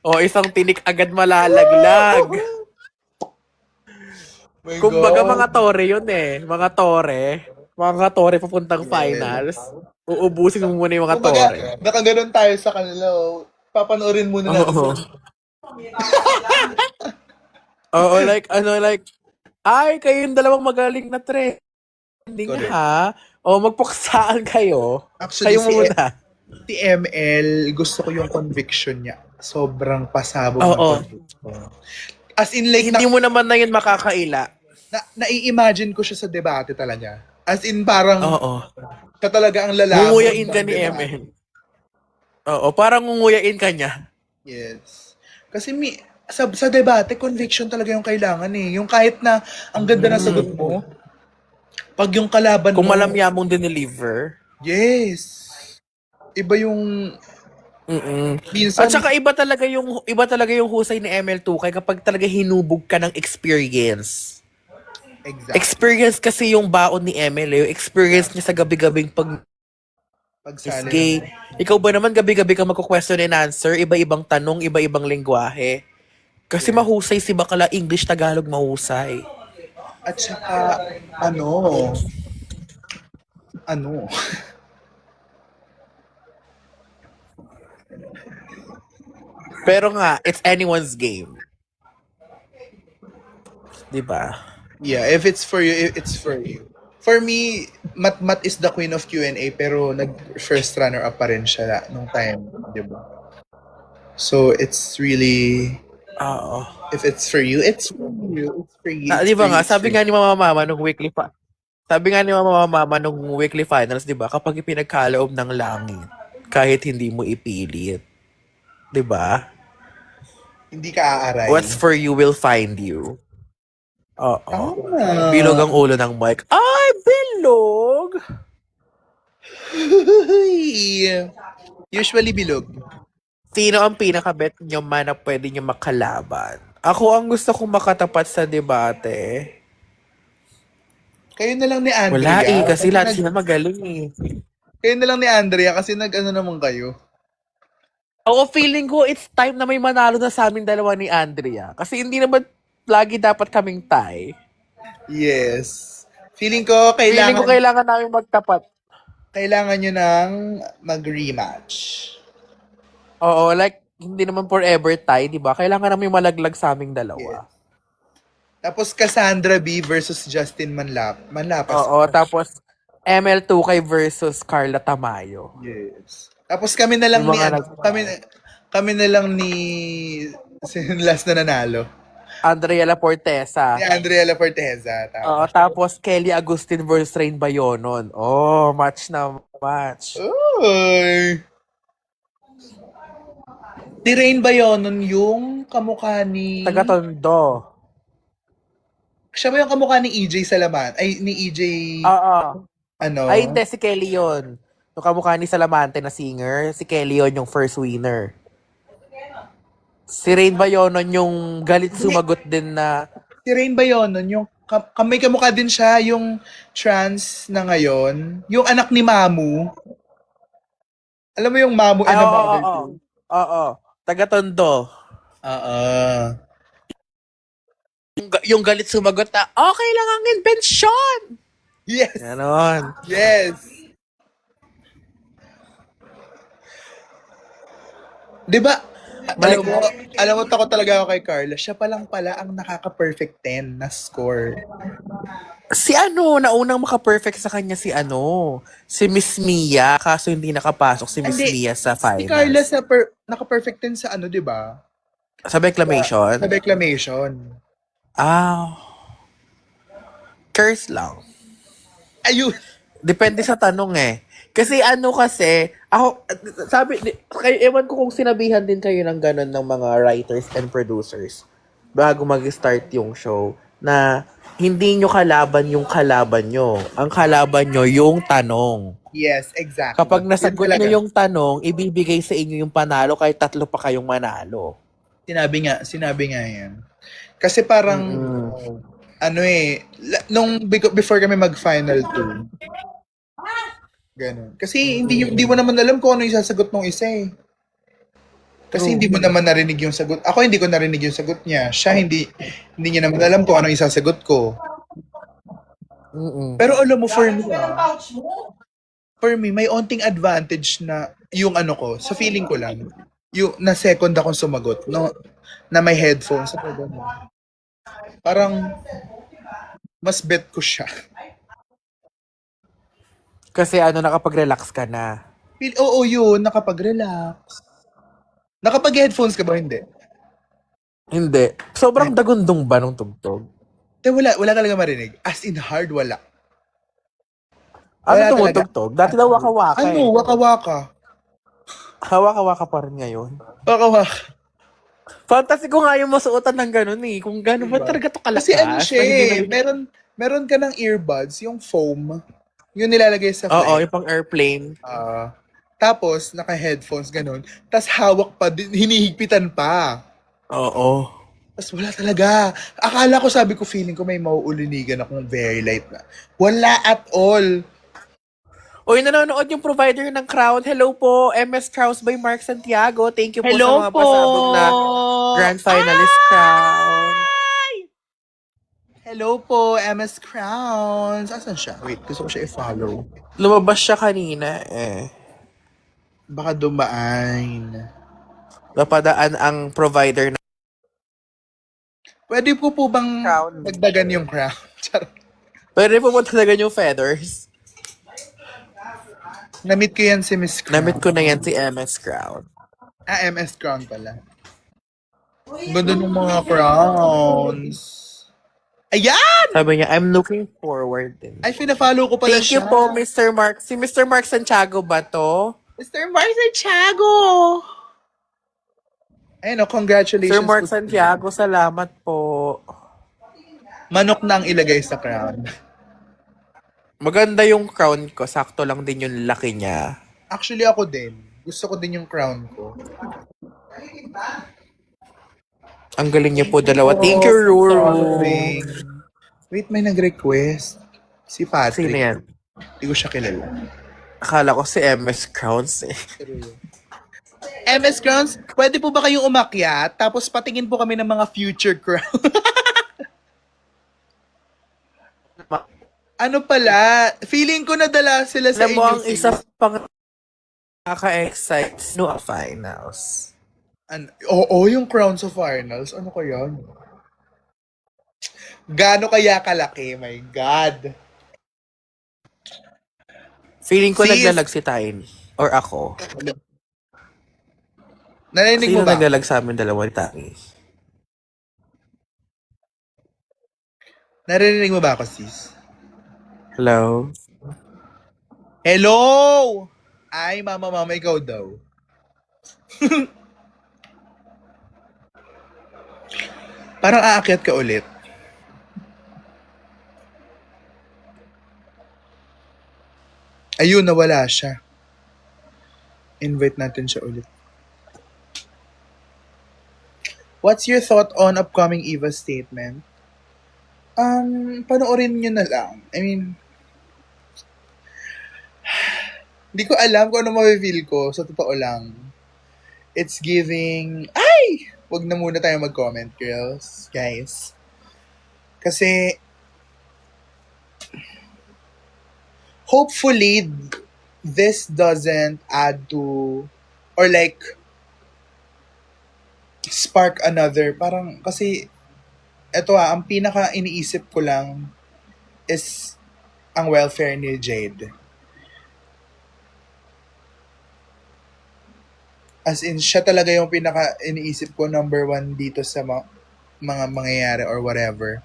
O, isang tinik agad malalaglag. My Kumbaga God. mga tore yun eh. Mga tore. Mga tore papuntang finals. Uubusin mo muna yung mga Kumbaga, tore. nakaganon tayo sa kanila. Papanoorin muna natin. Oo. Oo, like, ay, kayo yung dalawang magaling na trending Correct. ha. O, magpuksaan kayo. Actually, Kayo muna. si ML, gusto ko yung conviction niya. Sobrang pasabog ng Oo. conviction. As in, like, Hindi mo naman na yun makakaila. nai-imagine ko siya sa debate talaga. As in, parang, Oo. ka talaga ang lalaki. Ngunguyain ka ni ML. Oo, parang ngunguyain ka niya. Yes. Kasi sa debate, conviction talaga yung kailangan eh. Yung kahit na ang ganda na sagot mo, pag yung kalaban Kung mo, malamya mong dineliver. yes. Iba yung minsan, At saka iba talaga yung husay ni ML2 kapag talaga hinubog ka ng experience. exact. Experience kasi yung baon ni ML, yung experience niya sa gabi-gabing Pagsali gay. Ikaw ba naman gabi-gabi ka magko-question and answer, iba-ibang tanong, iba-ibang lengguwahe. Kasi mahusay si Bakala, English, Tagalog mahusay. At saka, ano, Pero nga, it's anyone's game. Diba? yeah, if it's for you, it's for you. For me, Mat is the queen of Q&A pero nag-first runner-up pa rin siya nung time, di ba? So it's really, Oo. if it's for you, it's for you. It's for you. It's Di for ba you. nga, It's for sabi you. nga ni Mama Mama nung sabi nga ni Mama Mama nung weekly finals, di ba, kapag ipinagkaloob ng langit, kahit hindi mo ipilit, di ba? Hindi ka aaray. What's for you will find you. Oo. Bilog Tama. ang ulo ng mic. Ay, bilog! Usually bilog. Sino ang pinaka-bet nyo man na pwede nyo makalaban? Ako ang gusto kong makatapat sa debate. Kayo na lang ni Wala Andrea. eh, kasi Kasi lahat sila magaling eh. kayo na lang ni Andrea kasi nag-ano naman kayo. Oo, feeling ko it's time na may manalo na sa amin dalawa ni Andrea. Kasi hindi naman lagi dapat kaming tie. Yes. Feeling ko Feeling ko kailangan kailangan namin magtapat. kailangan nyo nang mag-rematch. Oo, like, hindi naman forever tie, di ba? Kailangan namin malaglag sa aming Yes. dalawa. Tapos Cassandra B versus Justin Manlapas. Oo, tapos ML2K versus Carla Tamayo. Yes. Tapos kami na lang Yung ni mga ano, kami na lang ni sino last na nanalo. Andrea Portesa. Ni Andrea La Forteza. Oo, Tama. tapos Kelly Agustin versus Rain Bayonon. Oh, match na match. Uy! Si Rain ba yun? Nun yung kamukha ni... Taga-Tondo. Siya ba yung kamukha ni EJ Salaman? Ay, ni EJ... Oo. Ano? Ay, hindi. Si Kelly yun. Yung kamukha ni Salamante na singer. Si Kelly yun yung first winner. Si Rain Bayonon yung galit sumagot din na... Si Rain ba yun? Nun yung... May kamukha din siya, yung trans na ngayon. Yung anak ni Mamu. Alam mo yung Mamu and Ah, the oo, Mother oo. too? Oo. Taga-Tondo. Oo. Yung galit sumagot na, okay lang ang invensyon! Yes! Ganon. Yes! 'Di ba? May, Alam mo, takot talaga ako kay Carla. Siya pa lang pala ang nakaka-perfect 10 na score. si naunang maka-perfect sa kanya si Miss Mia, kaso hindi nakapasok si Miss Hindi, Mia sa si Carla finals. naka-perfect 10 sa ano, 'di ba? Sa reclamation? Sa declamation. Ah, curse lang. Ayun. Depende sa tanong eh. Kasi ako, ewan ko kung sinabihan din kayo ng ganun ng mga writers and producers bago mag-start yung show na hindi nyo kalaban yung kalaban nyo. Ang kalaban nyo yung tanong. Yes, exactly. Kapag Yun nasagot talaga. nyo yung tanong, ibibigay sa inyo yung panalo kahit 3 pa kayong manalo. Sinabi nga yan. Kasi parang, ano eh, before kami mag-final 2, ganun. Kasi hindi mo naman alam kung ano yung sasagot ng isa eh. Kasi hindi mo naman narinig yung sagot. Ako hindi ko narinig yung sagot niya. Siya hindi niya naman alam kung ano yung sasagot ko. Pero alam mo, for me, may onting advantage na yung ano ko, sa feeling ko lang, yung na second akong sumagot, no, na may headphones. Parang, mas bet ko siya. Kasi nakapag-relax ka na. Oo, yun, nakapag-relax. Nakapag-headphones ka ba? Hindi. Hindi. Sobrang dagundong ba nung tugtog? Wala talaga marinig. As in hard, wala. Ano Wala tumutugtog? Dati daw waka-waka Ano, waka-waka. Waka-waka pa rin ngayon. Waka-waka. Fantasy ko nga yung masuotan ng ganun eh. Kung gano'n ba talaga to kalakas. Kasi ano siya na hindi eh, meron ka ng earbuds, yung foam, yung nilalagay sa Oo, flight. yung pang airplane. Tapos, naka-headphones, ganun. Tapos hawak pa din, hinihigpitan pa. Oo. Tapos wala talaga. Akala ko, sabi ko, feeling ko may mauulinigan akong very light na. Wala at all. Uy, nanonood yung provider ng Crown. Hello po, MS Crowns by Mark Santiago. Thank you po sa mga pasabog na Grand Finalist Crown. Hello po, MS Crowns. Asan siya? Wait, gusto ko siya i-follow. Lumabas siya kanina eh. Baka dumaan. Napadaan ang provider ng Pwede po bang Crown. dagdagan yung crown? Charot. Pwede po ba talaga yung feathers? Namit ko yan si Miss Crown. Namit ko na yan si MS Crown. MS Crown pala. Ang ganda ng mga crowns. Ayan! Sabi niya, I'm looking forward din. Ay, pina-follow ko pala Thank you siya. po, Mr. Mark. Si Mr. Mark Santiago ba to? Mr. Mark Santiago! Ayun o, Sir congratulations Mark po. Santiago, salamat po. Manok na ang ilagay sa crown. Maganda yung crown ko. Sakto lang din yung laki niya. Actually, ako din. Gusto ko din yung crown ko. Ang galing niyo po dalawa. Thank you, Ruru. Wait, may nag-request. Si Sino Patrick. yan? Hindi ko siya kilala. Akala ko si MS Crowns eh. MS Crowns, pwede po ba kayong umakyat? Tapos patingin po kami ng mga future crown. Ano pala? Feeling ko nadala sila sa Alam mo, inyo. ang isa pang nakaka-excite, no finals. Oo, yung Crowns of Finals. Ano kaya? Gaano kaya kalaki? My God. Feeling ko Sis. naglalag si Tiny. Or ako. Narinig Sino mo ba? naglalag sa amin dalawa ni Tiny? Narinig mo ba ako, sis? Hello? Hello! Ay, mama, ikaw daw. Parang aakyat ka ulit. Ayun, nawala siya. Invite natin siya ulit. What's your thought on upcoming Eva statement? Panoorin nyo na lang. I mean, hindi ko alam kung ano mapifeel ko. Sa totoo lang. It's giving... Ay! Wag na muna tayo mag-comment, girls. Guys. Kasi... Hopefully, this doesn't add to... Or like... Spark another. Parang, kasi... Ito ang pinaka iniisip ko lang is ang welfare ni Jade. As in, siya talaga yung pinaka iniisip ko number one dito sa mga mangyayari or whatever.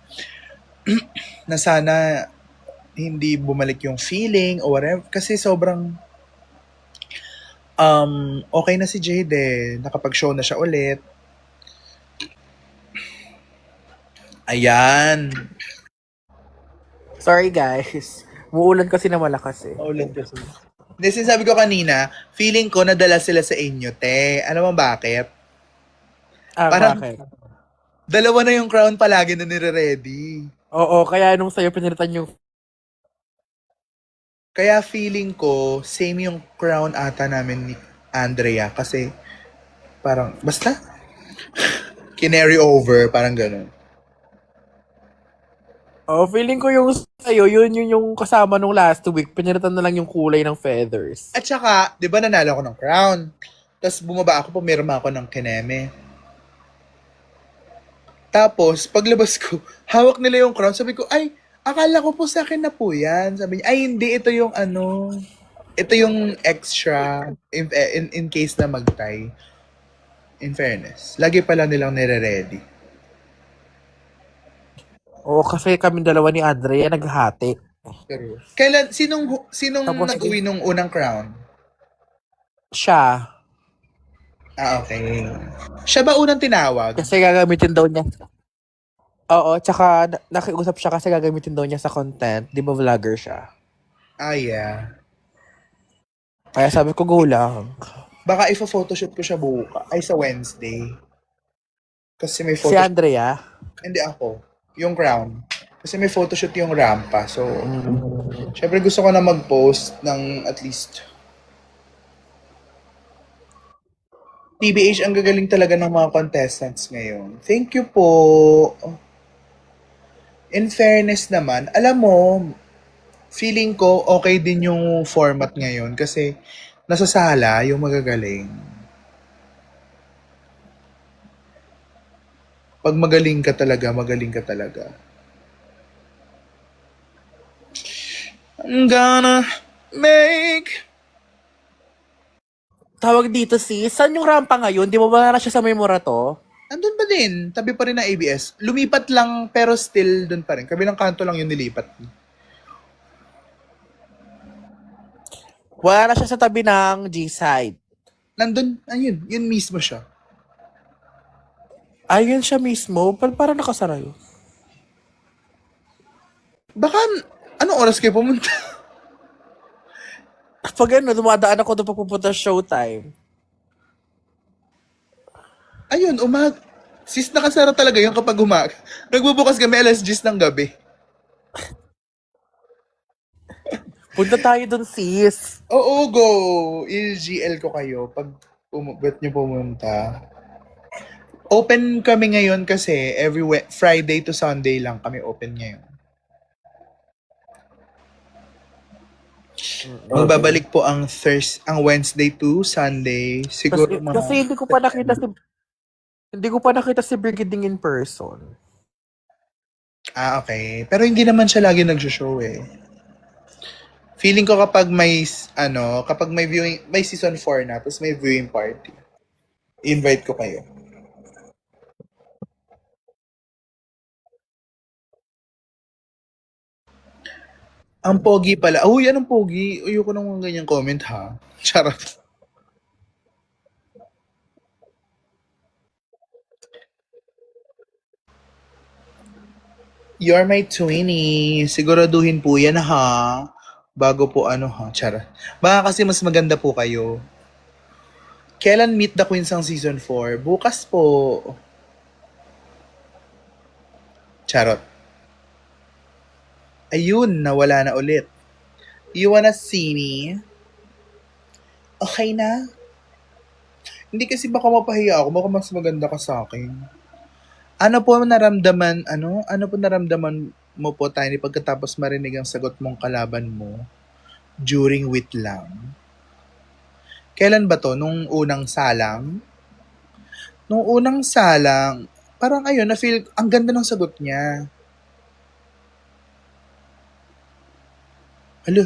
Na sana hindi bumalik yung feeling or whatever. Kasi sobrang okay na si Jade eh. Nakapag-show na siya ulit. Ayan. Sorry guys. Muulan kasi na malakas eh. Ulit kasi. Hindi, sinasabi ko kanina, feeling ko nadala sila sa inyo, te. Alam mo bakit? Parang- Bakit? Dalawa na yung crown palagi na nire-ready. Oo, kaya nung sa'yo pinilitan yung... Kaya feeling ko, same yung crown ata namin ni Andrea. Kasi, parang, basta, kinary over, parang ganun. Oh, feeling ko yung sa'yo, yun yung kasama nung last week. Pinilitan na lang yung kulay ng feathers. At saka, di ba nanalo ako ng crown? Tapos bumaba ako, pumirma ako ng kineme. Tapos, paglabas ko, hawak nila yung crown. Sabi ko, ay, akala ko po sa akin na po yan. Sabi niya, ay hindi, ito yung ano, ito yung extra in case na mag-tie. In fairness, lagi pala nilang nire-ready. Oo, kasi kami dalawa ni Andrea naghati. Pero, sinong Tapos- nag-uwi nung unang crown? Siya. Ah, okay. Siya ba unang tinawag? Kasi gagamitin daw niya. Oo, tsaka nakiusap siya kasi gagamitin daw niya sa content. Di ba vlogger siya? Ah, yeah. Kaya sabi ko, go lang. Baka ipa-photoshoot ko siya ay sa Wednesday. Kasi may Si photoshoot. Andrea. Hindi ako. Yung crown. Kasi may photoshoot yung rampa. So, syempre gusto ko na mag-post ng at least TBH, ang gagaling talaga ng mga contestants ngayon. Thank you po. In fairness naman, alam mo, feeling ko okay din yung format ngayon kasi nasa sala yung magagaling. Pag magaling ka talaga, magaling ka talaga. I'm gonna make Tawag dito sis, saan yung rampa ngayon? Di ba wala na siya sa Memorato? Andun pa din, tabi pa rin ng ABS. Lumipat lang, pero still dun pa rin. Kabilang kanto lang yung nilipat. Wala na siya sa tabi ng G-side. Nandun, ayun, yun mismo siya. Ayun siya mismo, parang nakasara yun. Baka, anong oras kayo pumunta? Pag ano, dumadaan ako doon pagpupunta showtime. Ayun, sis, nakasara talaga yun kapag umaga. Nagbubukas kami alas 10 ng gabi. Punta tayo doon sis. Oo, go! I-GL ko kayo pag ba't nyo pumunta. Open kami ngayon kasi Friday to Sunday lang kami open ngayon. Magbabalik po ang Wednesday to Sunday. Siguro Kasi hindi ko pa nakita si Brigading in person. Okay. Pero hindi naman siya lagi nag-show eh. Feeling ko kapag kapag may viewing, may season 4 na, tapos may viewing party, invite ko kayo. Ang pogi pala. Uy, anong pogi? Ayoko nang ganyan comment ha. Charot. You're my twinnie. Siguraduhin po yan ha. Bago po ha. Charot. Baka kasi mas maganda po kayo. Kailan Meet the Queens ang season 4? Bukas po. Charot. Ayun, nawala na ulit. You wanna see me? Okay na? Hindi kasi baka mapahiya ako, baka mas maganda ka sa akin. Ano po naramdaman mo po tayo pagkatapos marinig ang sagot mong kalaban mo during wait lang? Kailan ba to? Nung unang salang? Nung unang salang, parang ayun, na-feel, ang ganda ng sagot niya. Hala,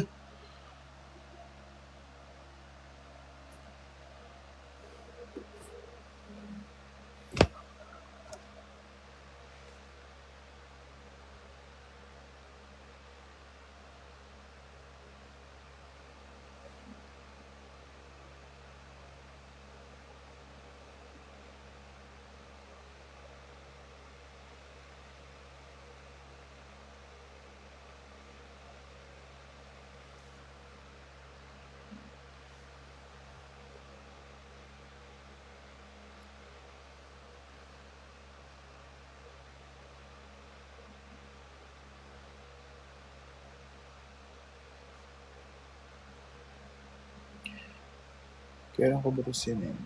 kailan ko ba ito sinin?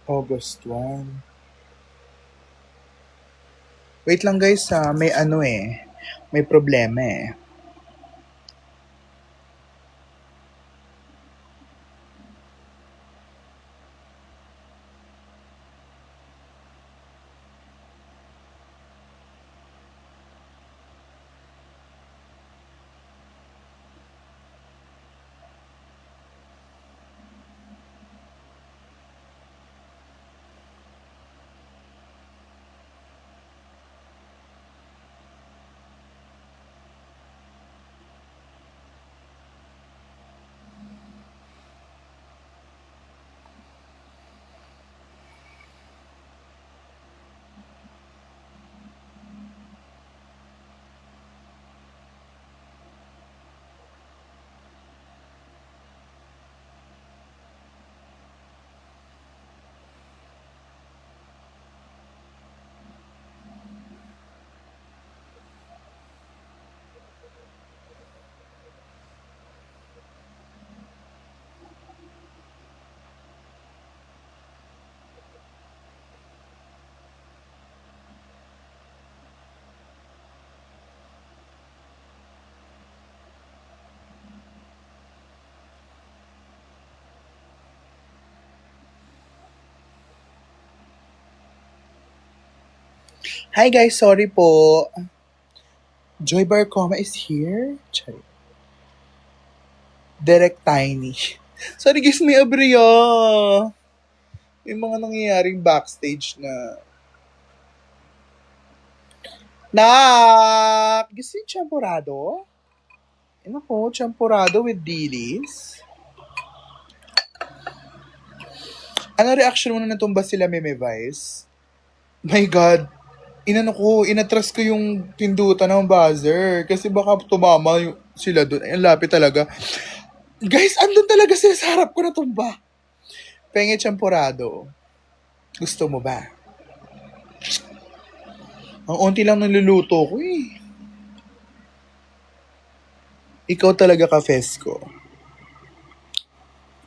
August 1. Wait lang guys may may problema eh. Hi guys, sorry po. Joy Barcoma is here. Sorry. Direct Tiny. Sorry guys, may abriya. May mga nangyayaring backstage na gusto yung champurado? Ano ko, champurado with dilis? Ano reaction mo na natumba sila, Meme Vice? My God, inatras ko yung pindutan ng buzzer kasi baka tumama sila doon. Ay, ang lapit talaga. Guys, andun talaga sila sa harap ko natumba. Penge champurado. Gusto mo ba? Ang unti lang niluluto ko eh. Ikaw talaga ka, Fesco.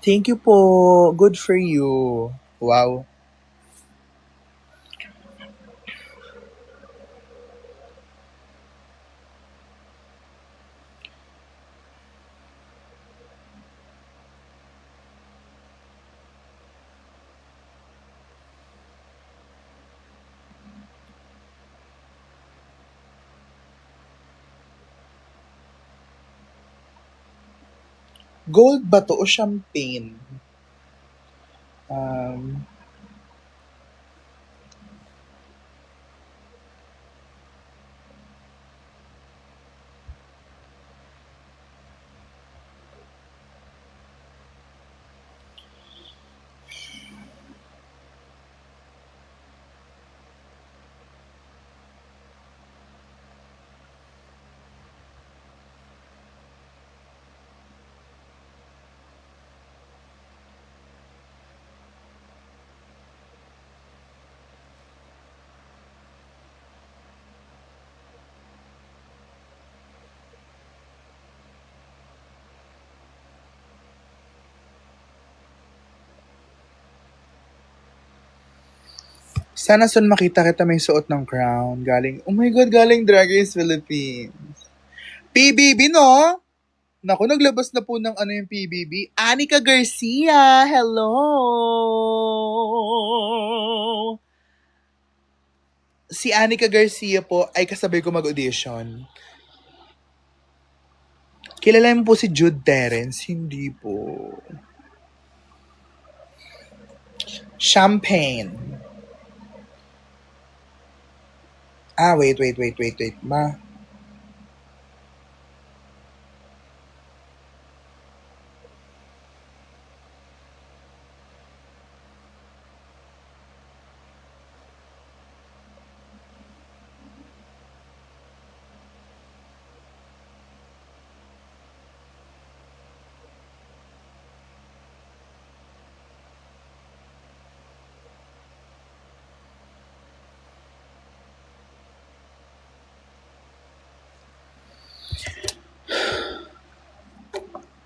Thank you po. Good for you. Wow. Gold ba to o champagne? Um, Sana soon makita kita may suot ng crown. Galing, oh my God, galing Drag Race Philippines. PBB, no? Naku, naglabas na po ng ano yung PBB. Anika Garcia, hello! Si Anika Garcia po ay kasabay ko mag-audition. Kilala mo po si Jude Terence? Hindi po. Champagne. Wait.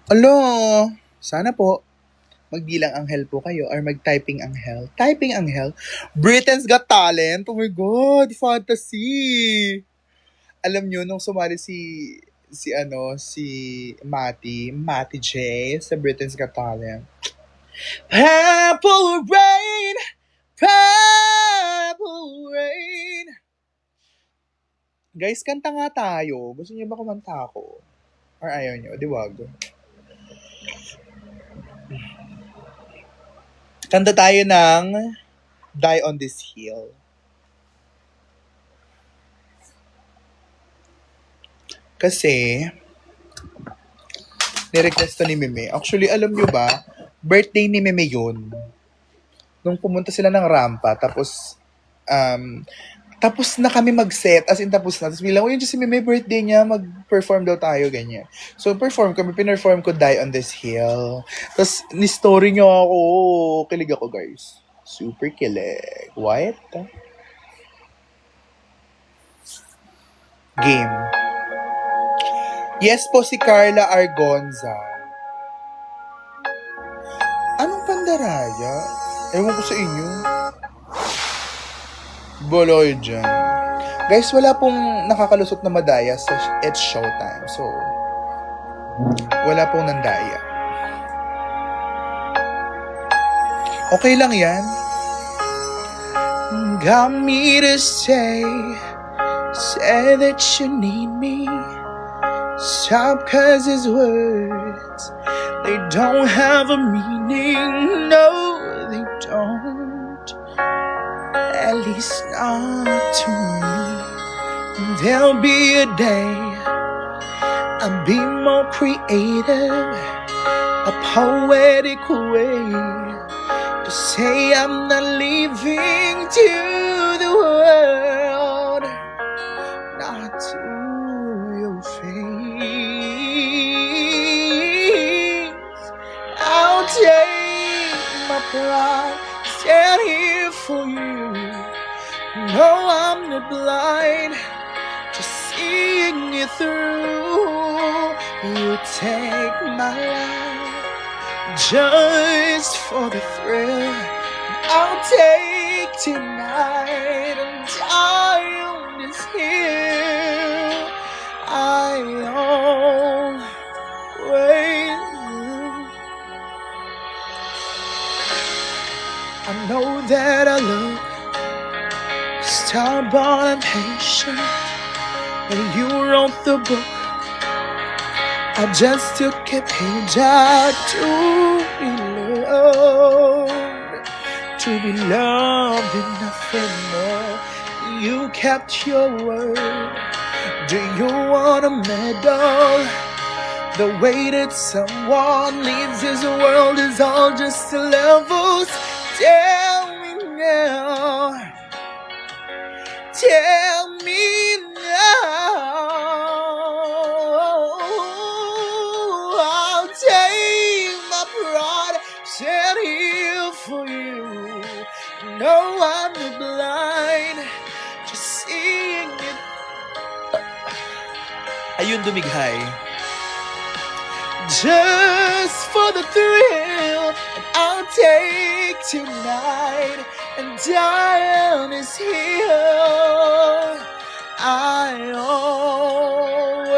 Alo, sana po magbilang anghel po kayo or mag-typing anghel. Typing anghel? Britain's Got Talent? Oh my God, fantasy! Alam nyo, nung sumali si Mati J sa Britain's Got Talent. Purple rain, purple rain. Guys, kanta nga tayo. Gusto niyo ba kumanta ako? Or ayaw nyo? Di wag. Kanta tayo ng Die on This Hill. Kasi, nirequest to ni Meme. Actually, alam nyo ba, birthday ni Meme yun. Nung pumunta sila ng rampa, tapos na kami mag-set, as in tapos na. Tapos bilang, yun si Meme, birthday niya, mag-perform daw tayo, ganyan. So, pinerform ko Die on This Hill. Tapos, ni-story niyo ako, kilig ako, guys. Super kilig. What? Game. Yes po, si Carla Argonza. Anong pandaraya? Ewan ko sa inyo. Boloy dyan. Guys, wala pong nakakalusot na madaya sa It's Showtime. So, wala pong nandaya. Okay lang yan. Got me to say that you need me. Stop 'cause his words They don't have a meaning, no, they don't. At least not to me. There'll be a day I'll be more creative, a poetic way to say I'm not leaving to the world, not to your face. I'll take my pride, stand here for you. No, I'm not blind, just seeing it through. You take my life just for the thrill. I'll take tonight and die on this hill. I always will. I know that I look stubborn and patient. When you wrote the book, I just took a page out to be loved and nothing more. You kept your word. Do you want a medal? The way that someone leaves this world is all just levels. Tell me now. Tell me now. I'll take my pride, stand here for you. No, I'm not blind, just seeing it. Ayun dumighay. Just for the thrill, and I'll take tonight and die on this hill. I always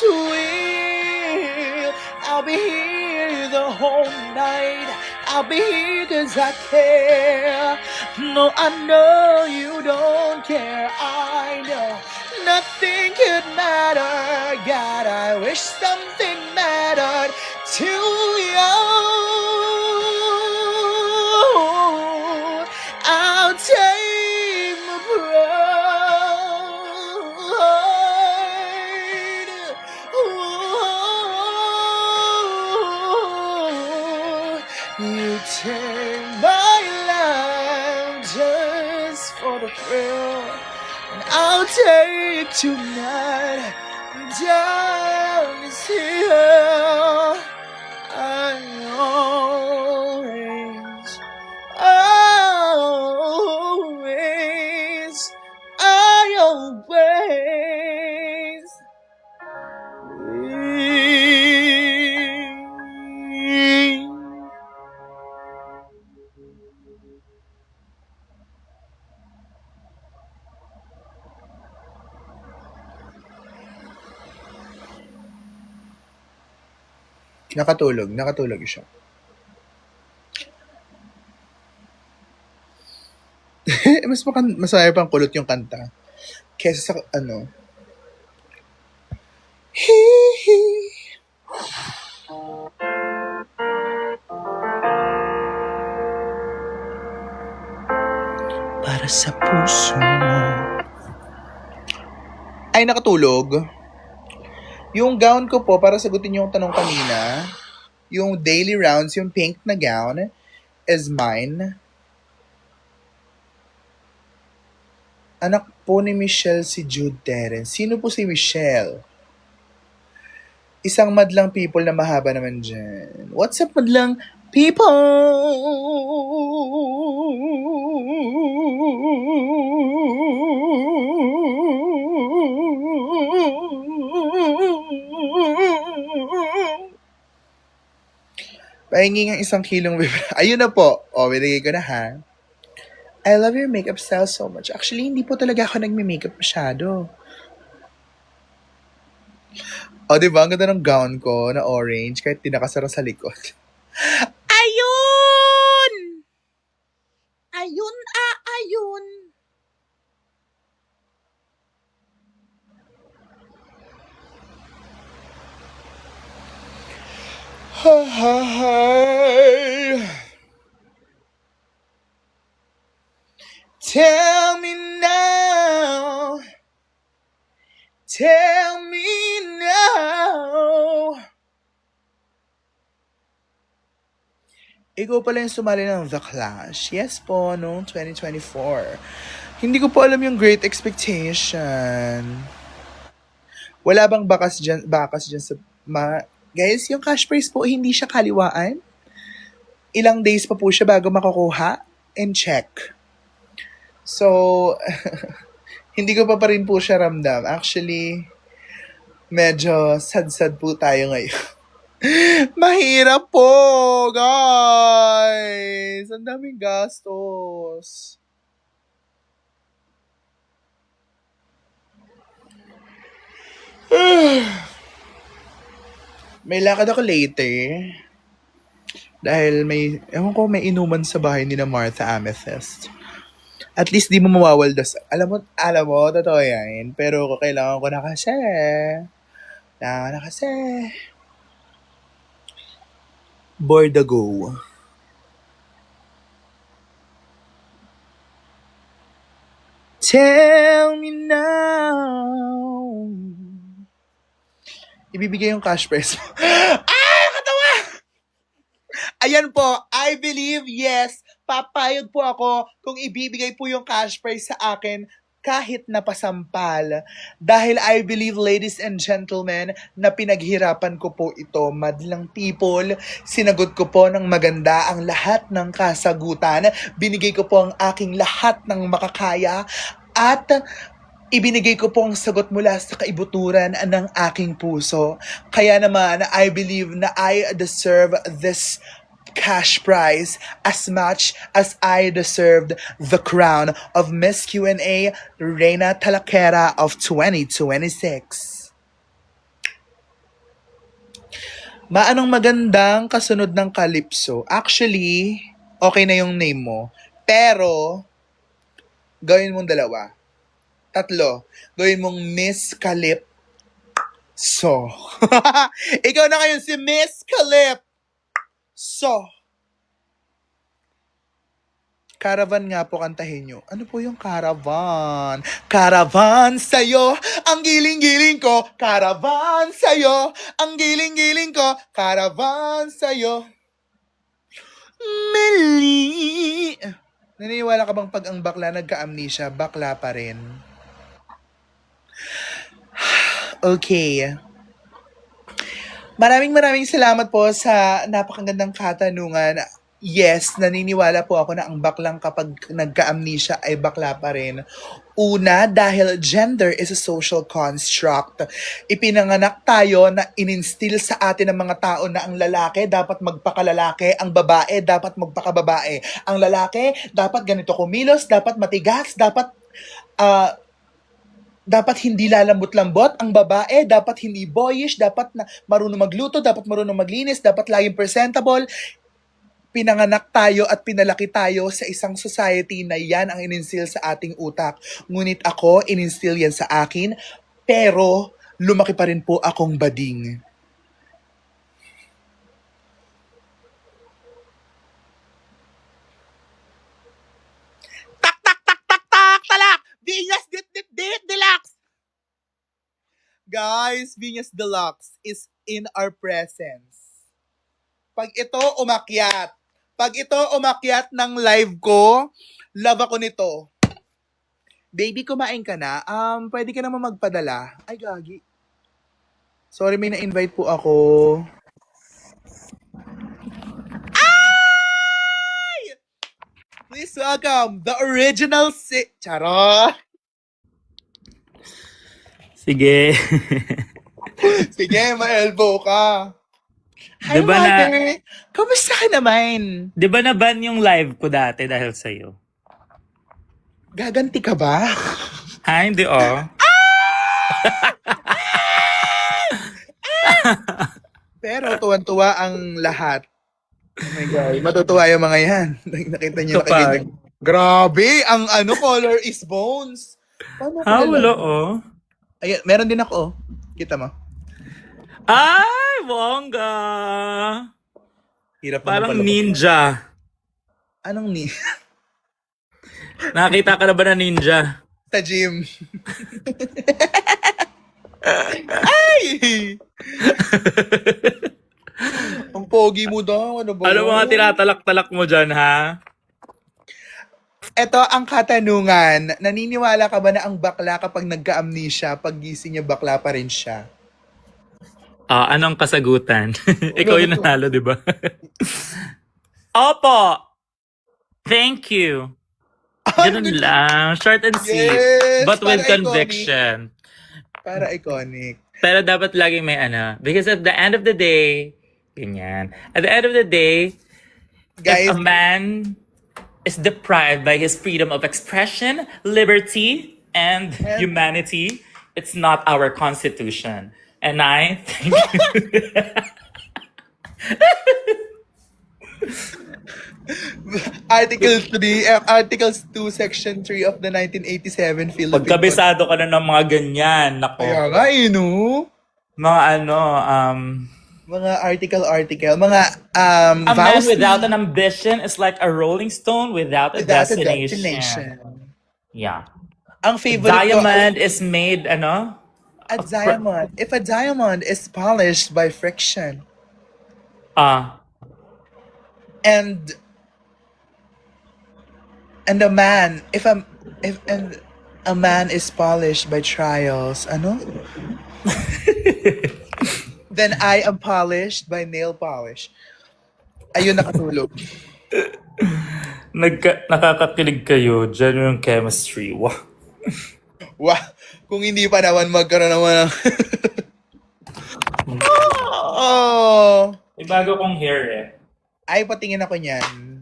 will. I'll be here the whole night. I'll be here 'cause I care. No, I know you don't care. I know nothing could matter. God, I wish something mattered to you. I'll take my pride. You take my life just for the thrill, and I'll take tonight down this hill. I always, always, I always will. Nakatulog siya. Masaya pang kulot yung kanta. Kesa sa ano. Para sa puso mo. Ay, nakatulog. Yung gown ko po, para sagutin yung tanong kanina, yung daily rounds, yung pink na gown, is mine. Anak po ni Michelle si Jude Terence. Sino po si Michelle? Isang madlang people na mahaba naman dyan. What's up, madlang people? Pahingi ng 1 kilong vibra. Ayun na po. O, binigay ko na ha. I love your makeup style so much. Actually, hindi po talaga ako nagme-makeup masyado. O, diba? Ang ganda ng gown ko na orange kahit di nakasara sa likod. Ayun! Ayun, ayun. Tell me now. Tell me now. Ikaw pala yung sumali ng The Clash. Yes po, noong 2024. Hindi ko po alam yung Great Expectation. Wala bang bakas dyan sa... Guys, yung cash prize po, hindi siya kaliwaan. Ilang days pa po siya bago makukuha and check. So, hindi ko pa rin po siya ramdam. Actually, medyo sad-sad po tayo ngayon. Mahirap po, guys. Ang daming gastos. May lakad ako later. Dahil ewan ko, may inuman sa bahay ni na Martha Amethyst. At least di mo mawawaldas. Alam mo, totoo yan. Pero kailangan ko na kasi. Bordago. Tell me now. Ibibigay yung cash prize mo. Katawa! Ayan po, I believe, yes, papayag po ako kung ibibigay po yung cash prize sa akin kahit napasampal. Dahil I believe, ladies and gentlemen, na pinaghirapan ko po ito, madlang people. Sinagot ko po ng maganda ang lahat ng kasagutan. Binigay ko po ang aking lahat ng makakaya. At ibinigay ko po ang sagot mula sa kaibuturan ng aking puso. Kaya naman, I believe na I deserve this cash prize as much as I deserved the crown of Miss Q&A Reina Talaquera of 2026. Maanong magandang kasunod ng Calypso? Actually, okay na yung name mo. Pero, gawin mong 2. 3. Gawin mong Miss Calip. So. Ikaw na ngayon si Miss Calip. So. Caravan nga po kantahin nyo. Ano po yung caravan? Caravan sa'yo, ang giling-giling ko. Caravan sa'yo, ang giling-giling ko. Caravan sa'yo. Mali. Naniniwala ka bang pag ang bakla nagka-amnesia, bakla pa rin? Okay. Maraming salamat po sa napakagandang katanungan. Yes, naniniwala po ako na ang baklang kapag nagka-amnesia ay bakla pa rin. Una, dahil gender is a social construct. Ipinanganak tayo na ininstill sa atin ng mga tao na ang lalaki dapat magpakalalaki, ang babae dapat magpakababae. Ang lalaki dapat ganito kumilos, dapat matigas, dapat hindi lalambot-lambot. Ang babae, dapat hindi boyish, dapat na marunong magluto, dapat marunong maglinis, dapat laging presentable. Pinanganak tayo at pinalaki tayo sa isang society na yan ang ininstill sa ating utak. Ngunit ako, ininstill yan sa akin, pero lumaki pa rin po akong bading. Tak, tak, tak, tak, tak, talak! Venus Deluxe! Guys, Venus Deluxe is in our presence. Pag ito umakyat ng live ko, love ako nito. Baby, kumain ka na? Pwede ka naman magpadala. Ay, gagi. Sorry, may na-invite po ako. Ay! Please welcome the original Charot! Sige. Sige, ma-elbow ka. Hi, Diba mother! Kamusta ka naman? Di ba na-ban yung live ko dati dahil sa'yo? Gaganti ka ba? Ha, hindi oh. Pero tuwan-tuwa ang lahat. Oh my God. Matutuwa yung mga yan. Nakita niyo Kapag. nakaganyan. Grabe! Ang color is bones. Paano ko Ha, wala alam? oh. Ayan, meron din ako. Kita mo? Ay, bongga! Hirap naman Parang pala. ninja. Anong ni? Nakakita ka na ba na ninja? Sa gym. Ay! Ang pogi mo daw. Ano ba Ano mga yun? tinatalak-talak mo dyan, ha? Ito ang katanungan. Naniniwala ka ba na ang bakla kapag nagka-amnesia, pag gising niya bakla pa rin siya? Anong kasagutan? Ikaw yung nanalo, di ba? Opo! Thank you. Ganun lang. Short and sweet. Yes! But with Para conviction. Para iconic. Pero dapat laging may ano. Because at the end of the day, ganyan. At the end of the day, Guys, if a man is deprived by his freedom of expression, liberty, and humanity, it's not our constitution. And I thank you. Articles 2, Section 3 of the 1987 Philippine Pagkabisado ka na ng mga ganyan, nako. Kaya nga, no? Mga ano, Mga article, mga a man vows without an ambition is like a rolling stone without a without a destination. destination. Yeah. Ang favorite Diamond is made, ano? ko, a diamond. If a diamond is polished by friction, and a man, if a man is polished by trials, ano? Then I am polished by nail polish. Ayun, nakatulog. Nakakakilig kayo. Genuine chemistry. Wow. Wow, kung hindi pa naman magkaroon naman ng... Oh! May bago kong hair eh. Ay, patingin ako niyan.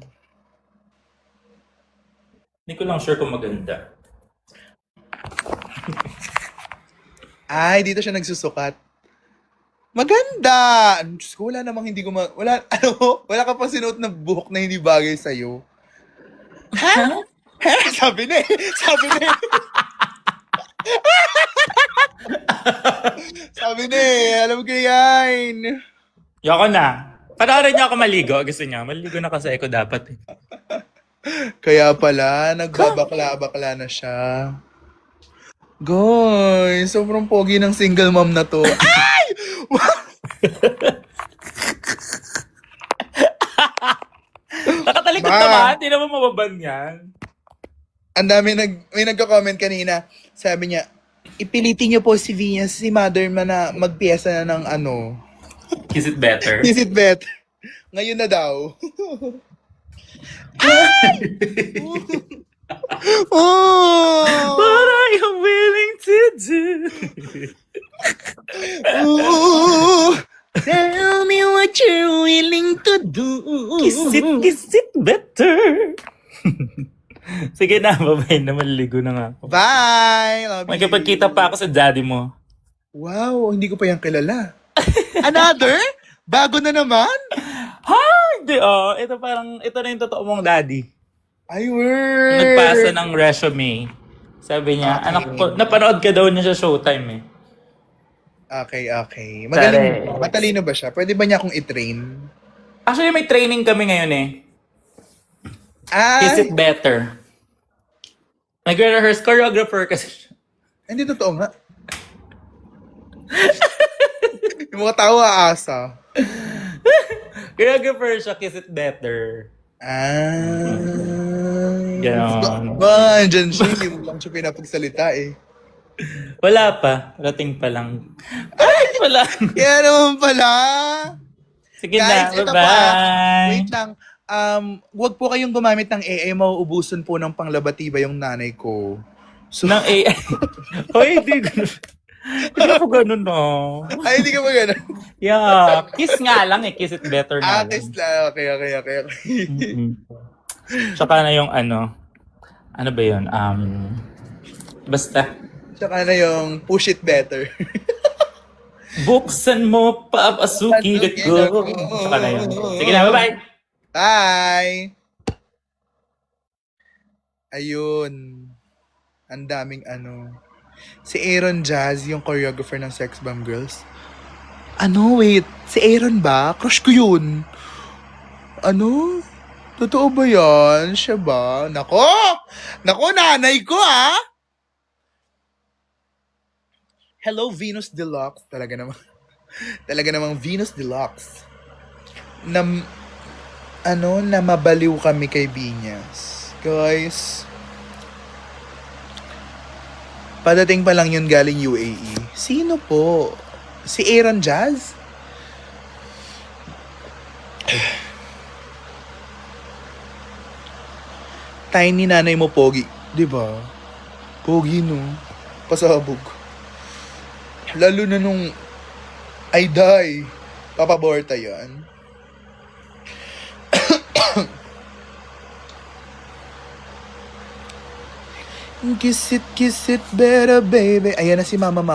Hindi ko lang sure kung maganda. Ay, dito siya nagsusukat. Maganda! Diyos ko, wala namang hindi ko wala, wala ka pa sinuot na buhok na hindi bagay sa'yo. Ha? Sabi na eh. Sabi na eh. Alam ko yan. Yoko na. Panoorin niyo ako maligo. Gusto niya. Maligo na kasi ako dapat eh. Kaya pala, nagbabakla-bakla na siya. Guys, sobrang pogi ng single mom na to. Ay! Nakatalikod Ma. naman. Hindi naman mababan yan. Ang dami may nagko-comment kanina. Sabi niya, ipilitin niyo po si Venus, si Mother man na magpiyesa na ng ano. Is it better? Is it better? Ngayon na daw. Oh! What I am willing to do. Ooh, tell me what you're willing to do. Is it better? Sige na, babay na. Maliligo na nga ako. Bye! Love you. Magkapagkita pa ako sa daddy mo. Wow, hindi ko pa yan kilala. Another? Bago na naman? Ha? Hindi ito na yung totoo mong daddy. Ay, word! Nagpasa ng resume. Sabi niya, Okay. anak ko, napanood ka daw niya sa Showtime eh. Okay. Magaling. Tare. Matalino ba siya? Pwede ba niya akong i-train? Actually, may training kami ngayon eh. Is Ay! it better? Nagre-rehearse choreographer kasi siya. Hindi totoo nga. Yung mga tao aasa. Choreographer siya, is it better? Ganon. Ba, dyan siya. Hindi mo lang siya pinapagsalita eh. Wala pa. Rating pa lang. Ay, wala. Kaya naman pala. Sige Guys, na. ito Bye-bye. pa. Wait lang. Wag po kayong gumamit ng AI. Mauubusan po ng panglabatiba yung nanay ko. So, Nang AI. Hoy, hindi ganun. Hindi ako ganun, no. ay, hindi ka ba ganun? Yeah. Kiss nga lang eh. Kiss it better na lang. Kiss lang. Okay. Mm-mm. Tsaka na yung ano ba yun? Basta. Tsaka na yung push it better. Buksan mo, papasukin ako. Tsaka na yun. Sige na, bye-bye. Bye! Ayun. Ang daming ano. Si Aaron Jazz, yung choreographer ng Sex Bomb Girls. Ano, wait. Si Aaron ba? Crush ko yun. Ano? Totoo ba yan? Siya ba? Nako! Nako, nanay ko ah! Hello, Venus Deluxe. Talaga namang, talaga namang Venus Deluxe. Na, na mabaliw kami kay Binyas. Guys, padating pa lang yun galing UAE. Sino po? Si Aaron Jazz? Tiny nanay mo, Pogi. Diba? Pogi, no? Pasabog. Lalo na nung ay die. Papaborta yan. Kiss it better, baby. Ayan na si Mama.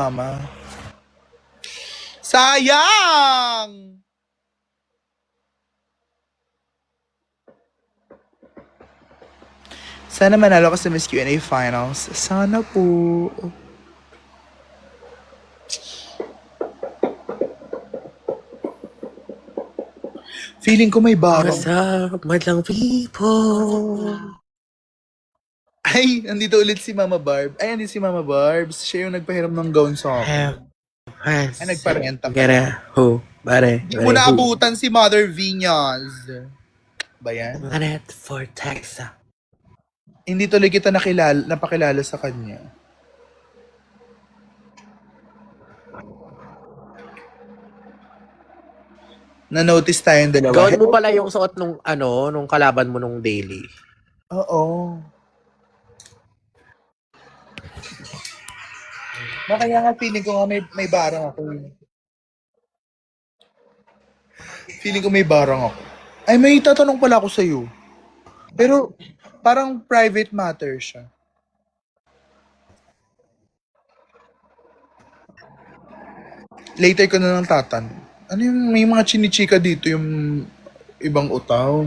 Sayang! Sana manalo ka sa Miss Q&A Finals. Sana po. Feeling ko may barong. What's up, madlang people? Ay, nandito ulit si Mama Barb. Ay, nandito si Mama Barbs. Siya yung nagpahiram ng gown sa akin. Ay, nagparenta pa. Gara, ho, bare, Hindi mo naabutan si Mother Vinyas. Ba yan? Anet for Texas. Hindi tuloy kita napakilala sa kanya. Na-notice tayong dalawa. Gawin mo pala yung suot nung nung kalaban mo nung daily. Oo. Kaya nga feeling ko nga may barang ako. Feeling ko may barang ako. Ay, may tatanong pala ako sa'yo. Pero parang private matter siya. Later ko na lang tatanong. Ano yung may mga chinichika dito yung ibang utaw?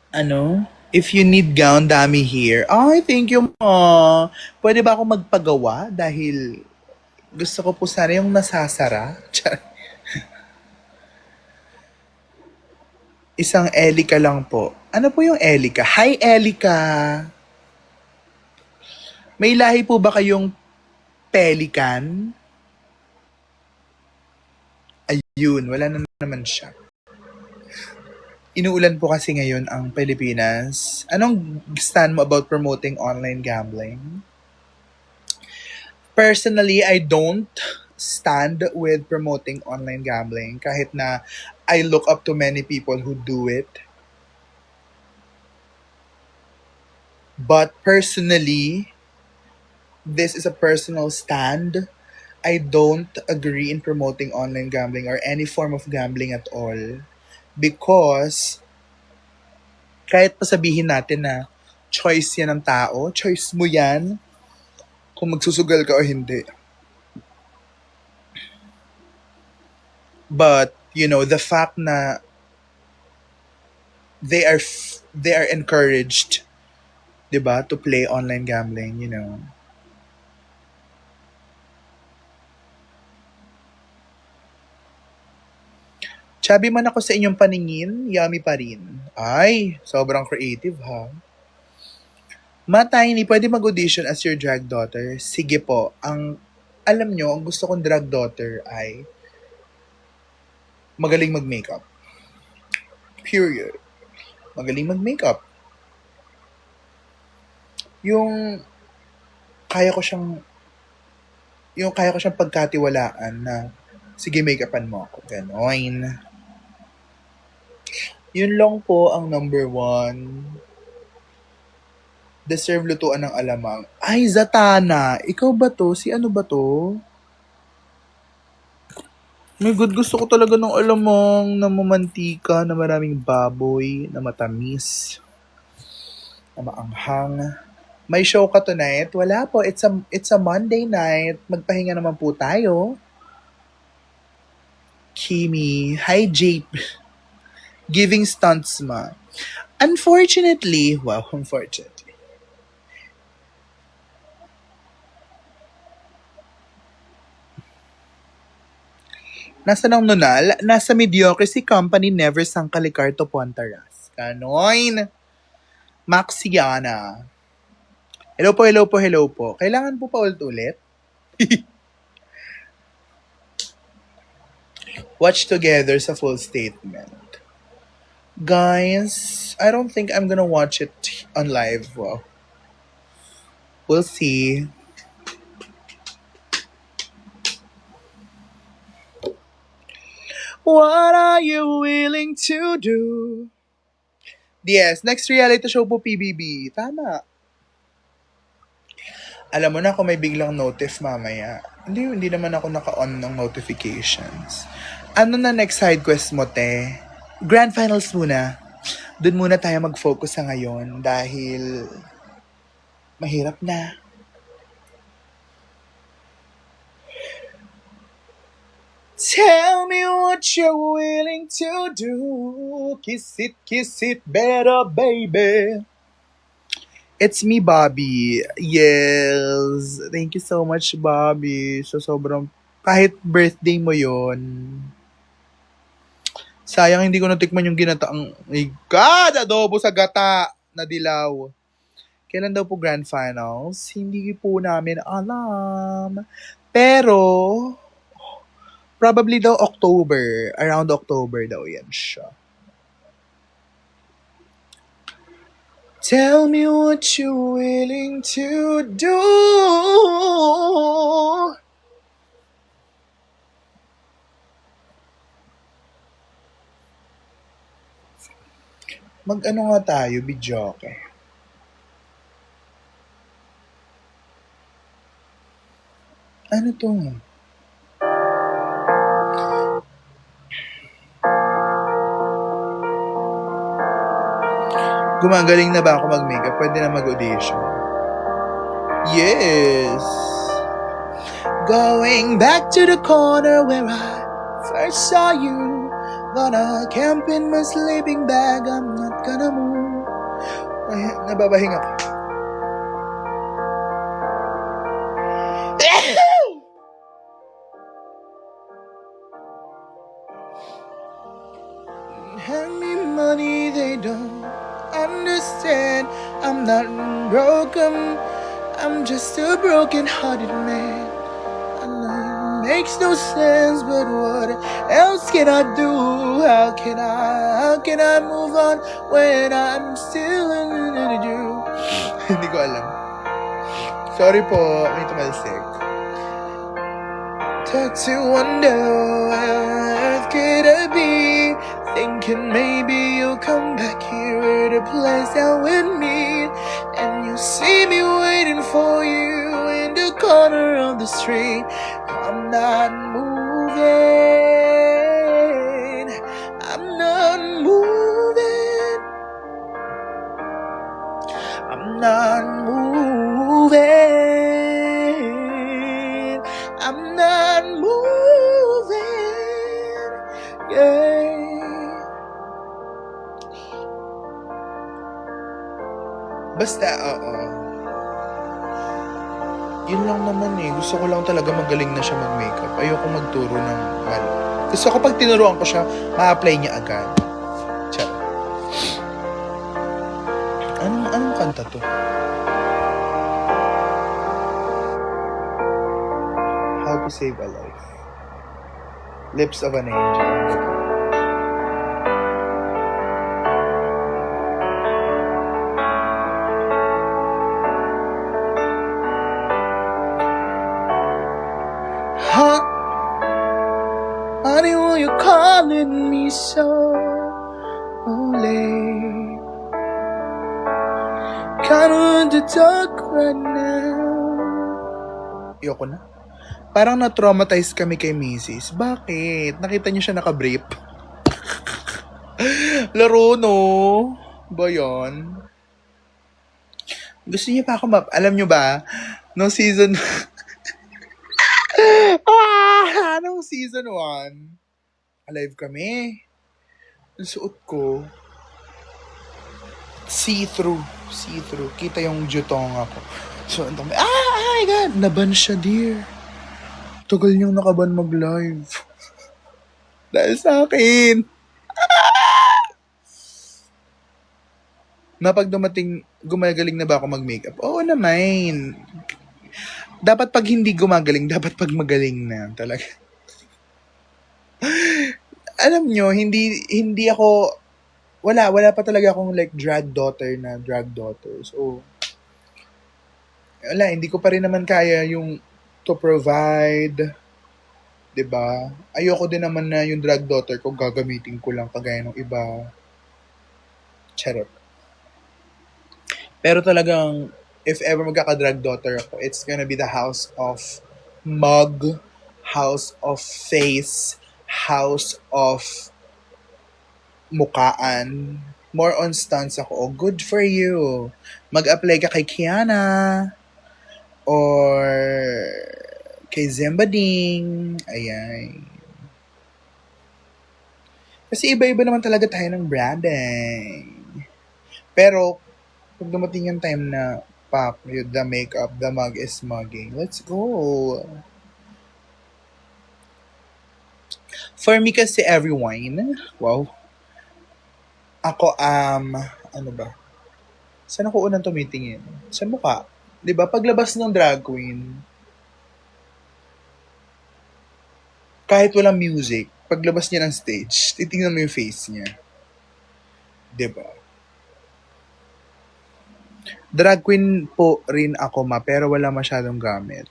Ano? If you need gown, dami here. Ay, thank you, ma. Pwede ba ako magpagawa? Dahil gusto ko po sana yung nasasara. Isang Elika lang po. Ano po yung Elika? Hi, Elika! May lahi po ba kayong pelican? Ayun, wala na naman siya. Inuulan po kasi ngayon ang Pilipinas. Anong stand mo about promoting online gambling? Personally, I don't stand with promoting online gambling kahit na I look up to many people who do it. But personally, this is a personal stand. I don't agree in promoting online gambling or any form of gambling at all. Because, kahit pasabihin natin na choice yan ng tao, choice mo yan kung magsusugal ka o hindi. But, the fact na they are encouraged, 'di ba, to play online gambling, Chubby man ako sa inyong paningin, yummy pa rin. Ay, sobrang creative ha. Tiny, pwede mag-audition as your drag daughter? Sige po. Alam nyo, ang gusto kong drag daughter ay magaling mag-makeup. Period. Magaling mag-makeup. Yung kaya ko siyang pagkatiwalaan na sige, make-upan mo ako. Ganon. Yun lang po ang number 1. Deserve lutuan ng alamang. Ay, Zatana! Ikaw ba to? Si ano ba to? My God, gusto ko talaga ng alamang na mamantika, na maraming baboy, na matamis, na maanghang. May show ka tonight? Wala po. It's a Monday night. Magpahinga naman po tayo. Kimi. Hi, Jape. Giving stunts ma. Unfortunately. Nasa ng nunal, nasa mediocrity company never sang kalikar to Puantaras. Ganoin. Maxiana. Hello po, hello po, hello po. Kailangan po pa ulit-ulit? Watch together sa full statement. Guys, I don't think I'm gonna watch it on live. Wow. We'll see. What are you willing to do? Yes, next reality show po PBB. Tama. Alam mo na kung may biglang notif mamaya. Hindi naman ako naka-on ng notifications. Ano na next side quest mo, te? Grand finals muna. Doon muna tayo mag-focus sa ngayon dahil mahirap na. Tell me what you're willing to do. Kiss it better, baby. It's me, Bobby. Yes. Thank you so much, Bobby. So, sobrang, kahit birthday mo yon, sayang hindi ko natikman yung ginataang, my God, adobo sa gata na dilaw. Kailan daw po grand finals? Hindi po namin alam. Pero, probably daw October. Around October daw yan siya. Tell me what you're willing to do. Mag-ano nga tayo, bidyoke. Ano to? Gumagaling na ba ako mag-makeup? Pwede na mag-audition. Yes! Going back to the corner where I first saw you. Gonna camp in my sleeping bag. I'm not gonna move. Ay, nababahing ako. Hand me money, they don't understand. I'm not broken, I'm just a broken-hearted man. I know it makes no sense, but what else can I do? How can I move on when I'm still in you? Hindi ko alam. Sorry po, may tumalsik. Start to wonder where could I be? Thinking maybe you'll come back here to place down with me, and you see me waiting for you in the corner of the street. I'm not moving. I'm not moving. I'm not moving. I'm not moving. Yeah. Basta, oo. Yun lang naman eh. Gusto ko lang talaga magaling na siya mag-makeup. Ayoko magturo ng mali. Gusto ko pag tinuruan ko siya, ma-apply niya agad. Tiyan. Anong kanta to? How to Save a Life. Lips of an Angel. Huh? Honey, why you calling me so late? Kinda want to talk right now. Ayoko na. Parang na-traumatize kami kay Mrs. Bakit? Nakita niyo siya naka-brief? Laro, no? Ba yun? Gusto niyo pa ako alam niyo ba? No season... Anong season 1? Alive kami. Ang suot ko, see-through. Kita yung jutong ako. So, oh my God, naban siya, dear. Tagal niyang nakaban mag-live. Dahil sa akin. Pag dumating, gumagaling na ba ako mag-makeup? Oo naman. Dapat pag hindi gumagaling, dapat pag magaling na talaga. Alam nyo, hindi ako, wala pa talaga akong like drag daughter. So, wala, hindi ko pa rin naman kaya yung to provide, 'di ba? Ayoko din naman na yung drag daughter ko gagamitin ko lang kagaya ng iba. Charot. Pero talagang, if ever magkaka-drag daughter ako, it's gonna be the house of mug, house of face, house of mukaan. More on stunts ako. Oh, good for you. Mag-apply ka kay Kiana. Or kay Zembading. Ayan. Kasi iba-iba naman talaga tayo ng branding. Pero, pag dumating yung time na the makeup, the mug is mugging. Let's go. For me kasi everyone, wow. Ako, ano ba? Saan ako unang tumitingin? Sa mukha. 'Di ba? Paglabas ng drag queen, kahit walang music, paglabas niya ng stage, titingnan mo yung face niya. 'Di ba? Drag queen po rin ako pero wala masyadong gamit.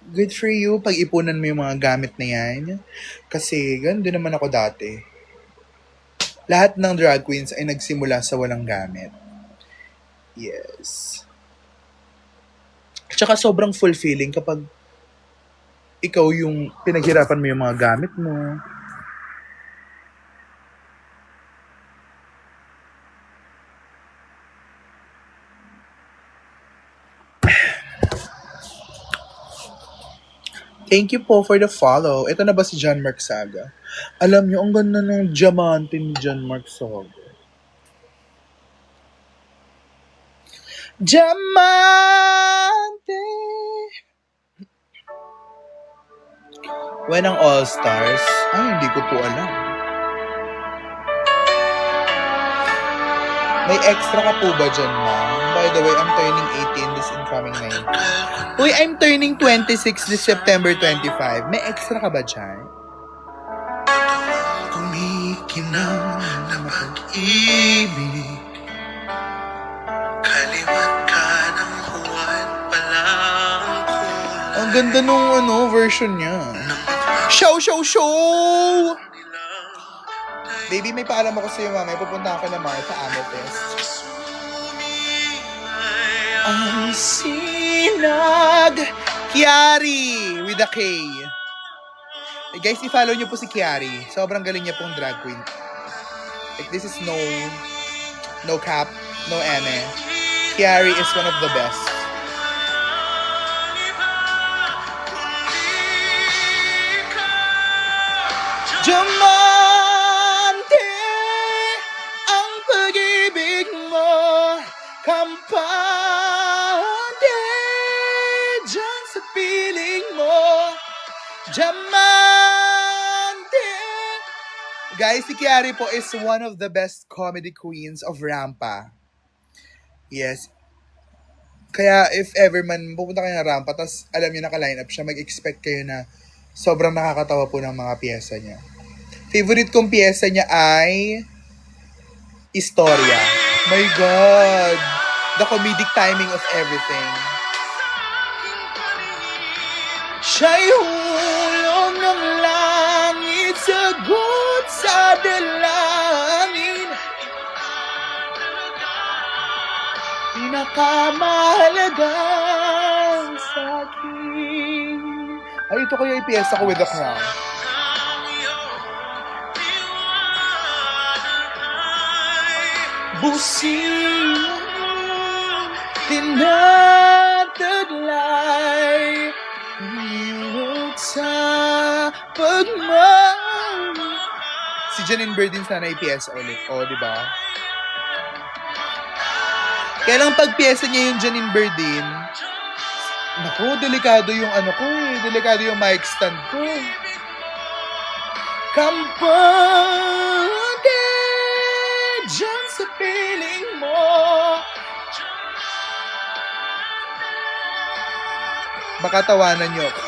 Good for you, pag-ipunan mo yung mga gamit na yan. Kasi, ganun din naman ako dati. Lahat ng drag queens ay nagsimula sa walang gamit. Yes. Tsaka sobrang fulfilling kapag ikaw yung pinaghirapan mo yung mga gamit mo. Thank you po for the follow. Ito na ba si John Mark Saga? Alam nyo, ang ganda ng diamante ni John Mark Saga. Diamante! When ang All Stars? Ay, hindi ko po alam. May extra ka po ba dyan, ma'am? By the way, I'm turning 18 this incoming 19. Uy, I'm turning 26 this September 25. May extra ka ba dyan? Kumikinaw na pag-ibig, kaliwat ka ng huwad palang kulay. Ang ganda nung version niya. Show! Baby, may paalam ako sa'yo, mamaya. Pupunta ako na Martha Amethyst. Ang sinag Kiari with a K. Hey guys, i-follow nyo po si Kiari. Sobrang galing niya pong drag queen. Like, this is no cap, no eme. Kiari is one of the best. Diamante ang pag-ibig mo, kampante dyan sa piling mo, diamante. Guys, si Kiari po is one of the best comedy queens of Rampa. Yes. Kaya if ever man pupunta kayo na Rampa, tas alam niyo naka-line up siya, mag-expect kayo na sobrang nakakatawa po ng mga piyesa niya. Favorite kong piyesa niya ay Istorya. My God! The comedic timing of everything. Siya'y hulog ng langit, sagot sa dalangin. Pinakamahalaga sa akin. Ay, ito kaya yung piyesa ko with the crown. Busing tinataglay, hilot sa pagmam. Si Janine Berdin sana i-piyesa ulit. O, diba? Kaya lang pag piyesa niya yung Janine Berdin, naku, delikado yung delikado yung mic stand ko. Kampante dyan sa piling mo. Baka tawanan niyo ako.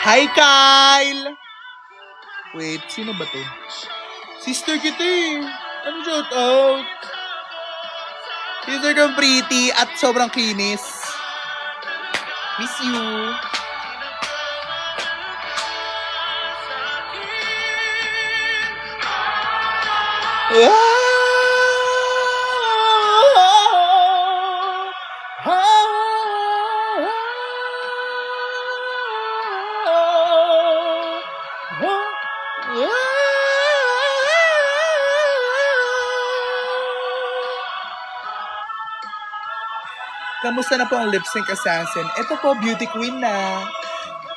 Hi, Kyle! Wait, sino ba to? Sister kita eh. Ano shout out? Sister kang pretty at sobrang kinis. Miss you. Kamusta na po ang lip sync assassin? Ito po, beauty queen na.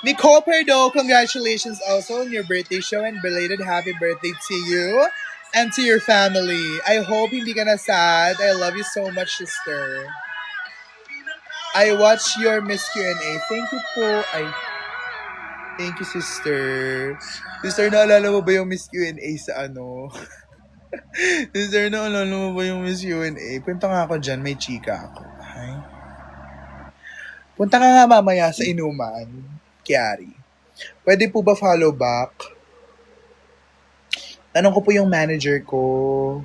Nicole Perdo, congratulations also on your birthday show and belated happy birthday to you and to your family. I hope hindi ka na sad. I love you so much, sister. I watched your Miss Q&A. Thank you po. Thank you, sister. Sister, naalala mo ba yung Miss Q&A sa ano? Sister, naalala mo ba yung Miss Q&A? Punta nga ako dyan, may chika ako. Hi. Punta ka nga mamaya sa inuman, Kiari. Pwede po ba follow back? Tanong ko po yung manager ko.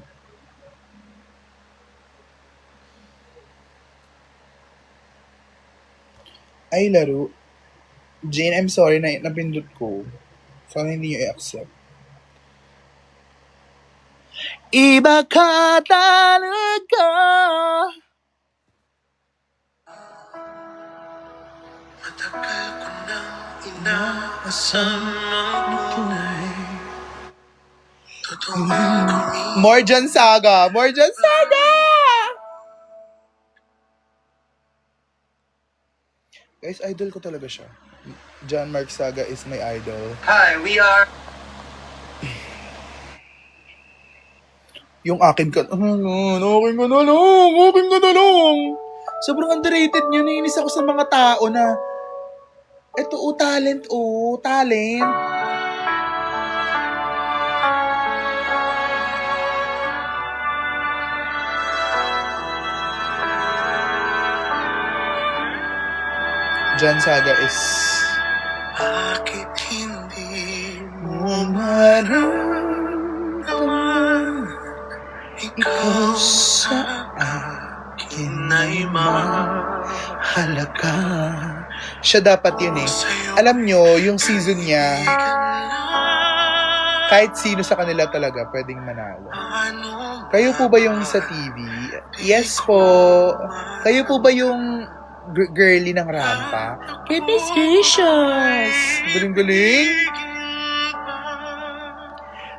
Ay, laro. Jane, I'm sorry na napindot ko. Sana hindi nyo i-accept. Iba ka talaga. Matagal ko nang inaasam ang tunay. Morjan Saga! Morjan Saga! Guys, idol ko talaga siya. John Mark Saga is my idol. Hi, we are... Yung akin ka... akin ka na lang! Sobrang underrated nyo. Nainis ako sa mga tao na... Ito, talent. John Saga is... Bakit hindi mo maramdaman ikaw sa akin ay mahalaga. Siya dapat yun eh. Alam nyo, yung season niya, kahit sino sa kanila talaga pwedeng manalo. Kayo po ba yung sa TV? Yes po. Kayo po ba yung girly ng rampa? Goodness gracious! Galing-galing!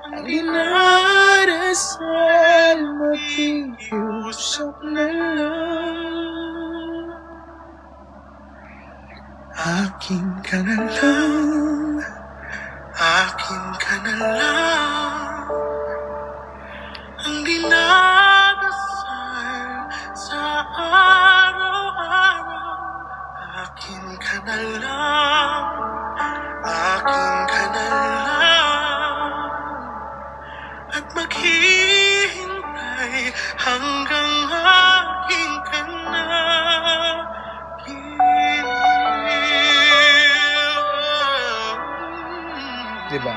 Ang dinarasal makikiusap na lang. Akin ka na lang. Akin ka na lang. Ang dinarasal sa araw-araw. Akin ka na lang, akin ka na lang, at maghihintay hanggang akin ka na. Diba?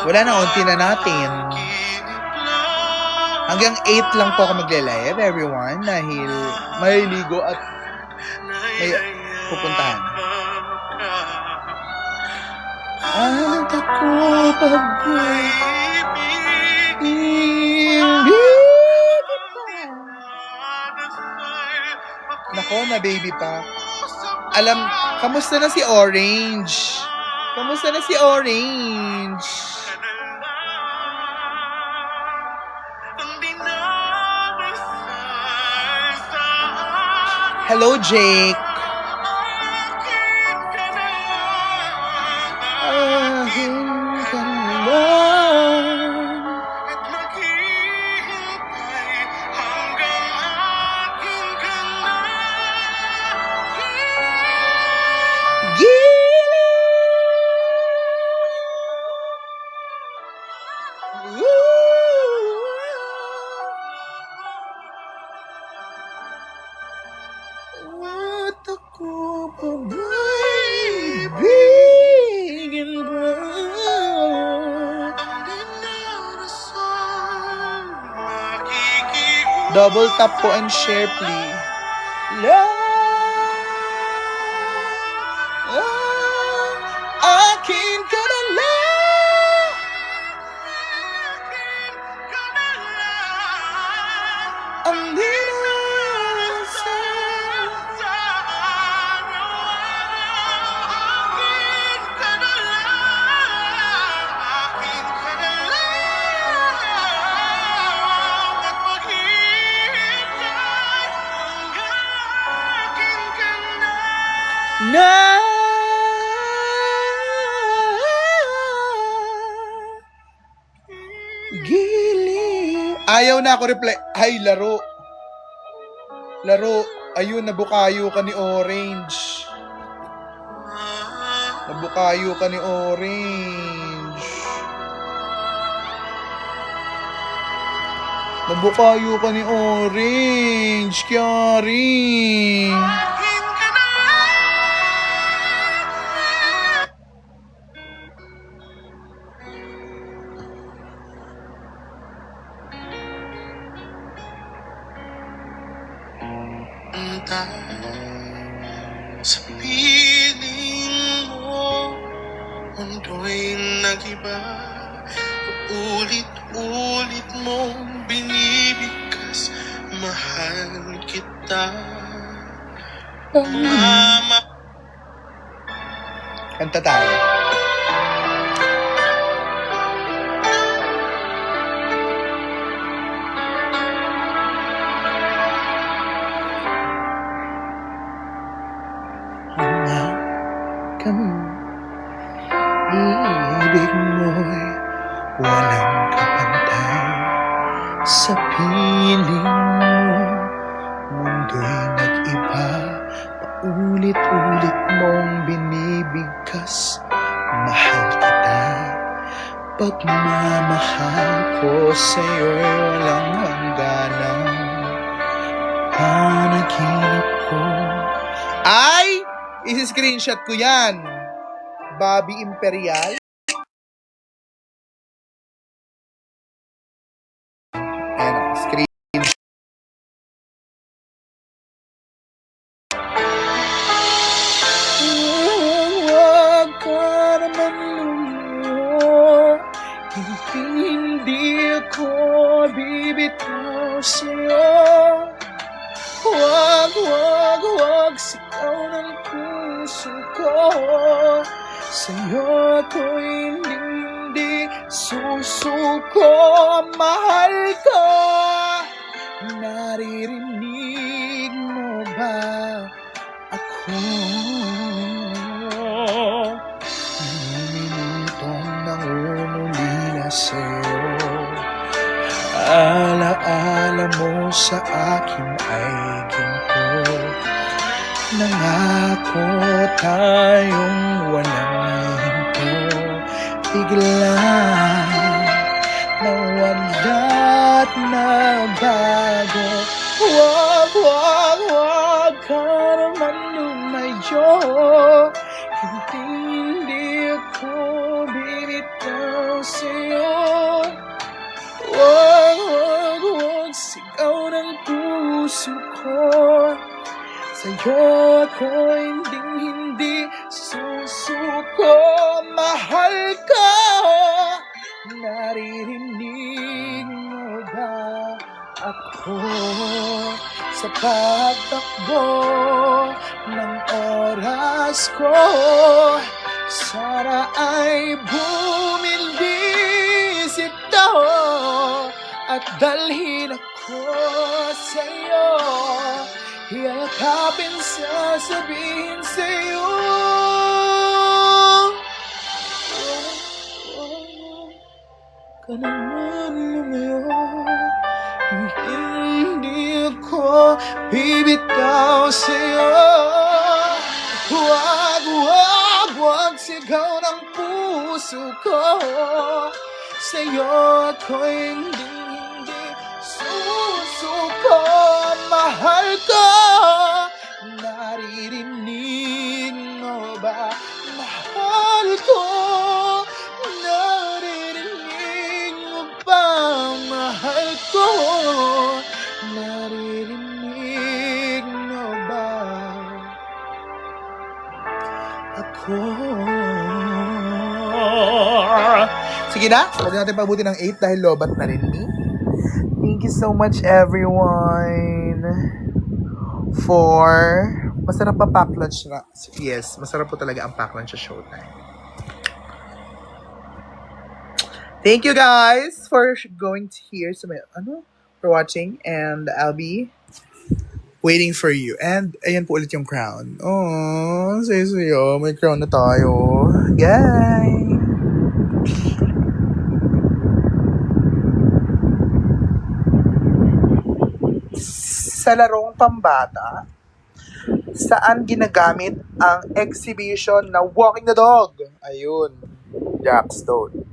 Wala na, unti na natin. Hanggang 8 lang po ako magle-live, everyone, dahil may ligo at may pupuntahan. At ako pag-ibig Nako, na baby pa. Kamusta na si Orange? Kamusta na si Orange? Hello, Jake. At ako pa ba'y ibigin ba? Double tap po and share, please. Love, akin ka na lang. Ang na giliw. Ayaw na ako reply. Ay, laro. Laro. Ayun, nabukayo ka ni Orange. Nabukayo ka ni Orange. Nabukayo ka ni Orange. Kyari. Sa piling mo, mundo'y nag-iba. Ulit-ulit mong binibigkas, mahal kita. Mama. Kanta tayo. Ibig mo'y walang kapantay. Sa piling mo, mundo'y nag-iba. Paulit-ulit mong binibigkas, mahal kita. Pagmamahal ko sa'yo'y walang hangganan. Panaginip ko ay isi-screenshot ko yan. Bobby Imperial. Ayan ako, screen. Huwag ka naman lumayo. Hindi ako bibitaw sa'yo. Huwag sigaw ng puso ko. Sa'yo ako'y hindi susuko. Mahal ko, naririnig mo ba ako? Minutong nangungulila sa'yo. Alaala mo sa akin ay ginto. Nangako tayong walang hinto. Biglang nawala at nabago. Huwag ka naman lumayo. Hindi ako bibitaw sa'yo. Huwag sigaw ng puso ko. Sa'yo ako hindi susuko. Mahal ko, naririnig mo ba ako? Sa pagtakbo ng oras ko, sana ay bumilis ito at dalhin ako sa'yo. Yakapin, sasabihin sa'yo. Ka naman lumayo. Hindi ako bibitaw sa'yo. Huwag sigaw ng puso ko. sa'yo ako'y hindi susuko. Mahal ko, naririnig mo ba? Mahal ko, naririnig mo ba? Mahal ko, naririnig mo ba? Ako. Sige na, pwede natin pabuti ng 8 dahil lobat na rin ni. Thank you so much everyone for masarap pa pack lunch na. Yes, masarap po talaga ang pack lunch sa Showtime. Thank you guys for going to here so for watching, and I'll be waiting for you. And ayan po ulit yung crown. Oh, sayo, may crown na tayo. Guys. Sa larong pambata, saan ginagamit ang exhibition na Walking the Dog? Ayun, Jackstone.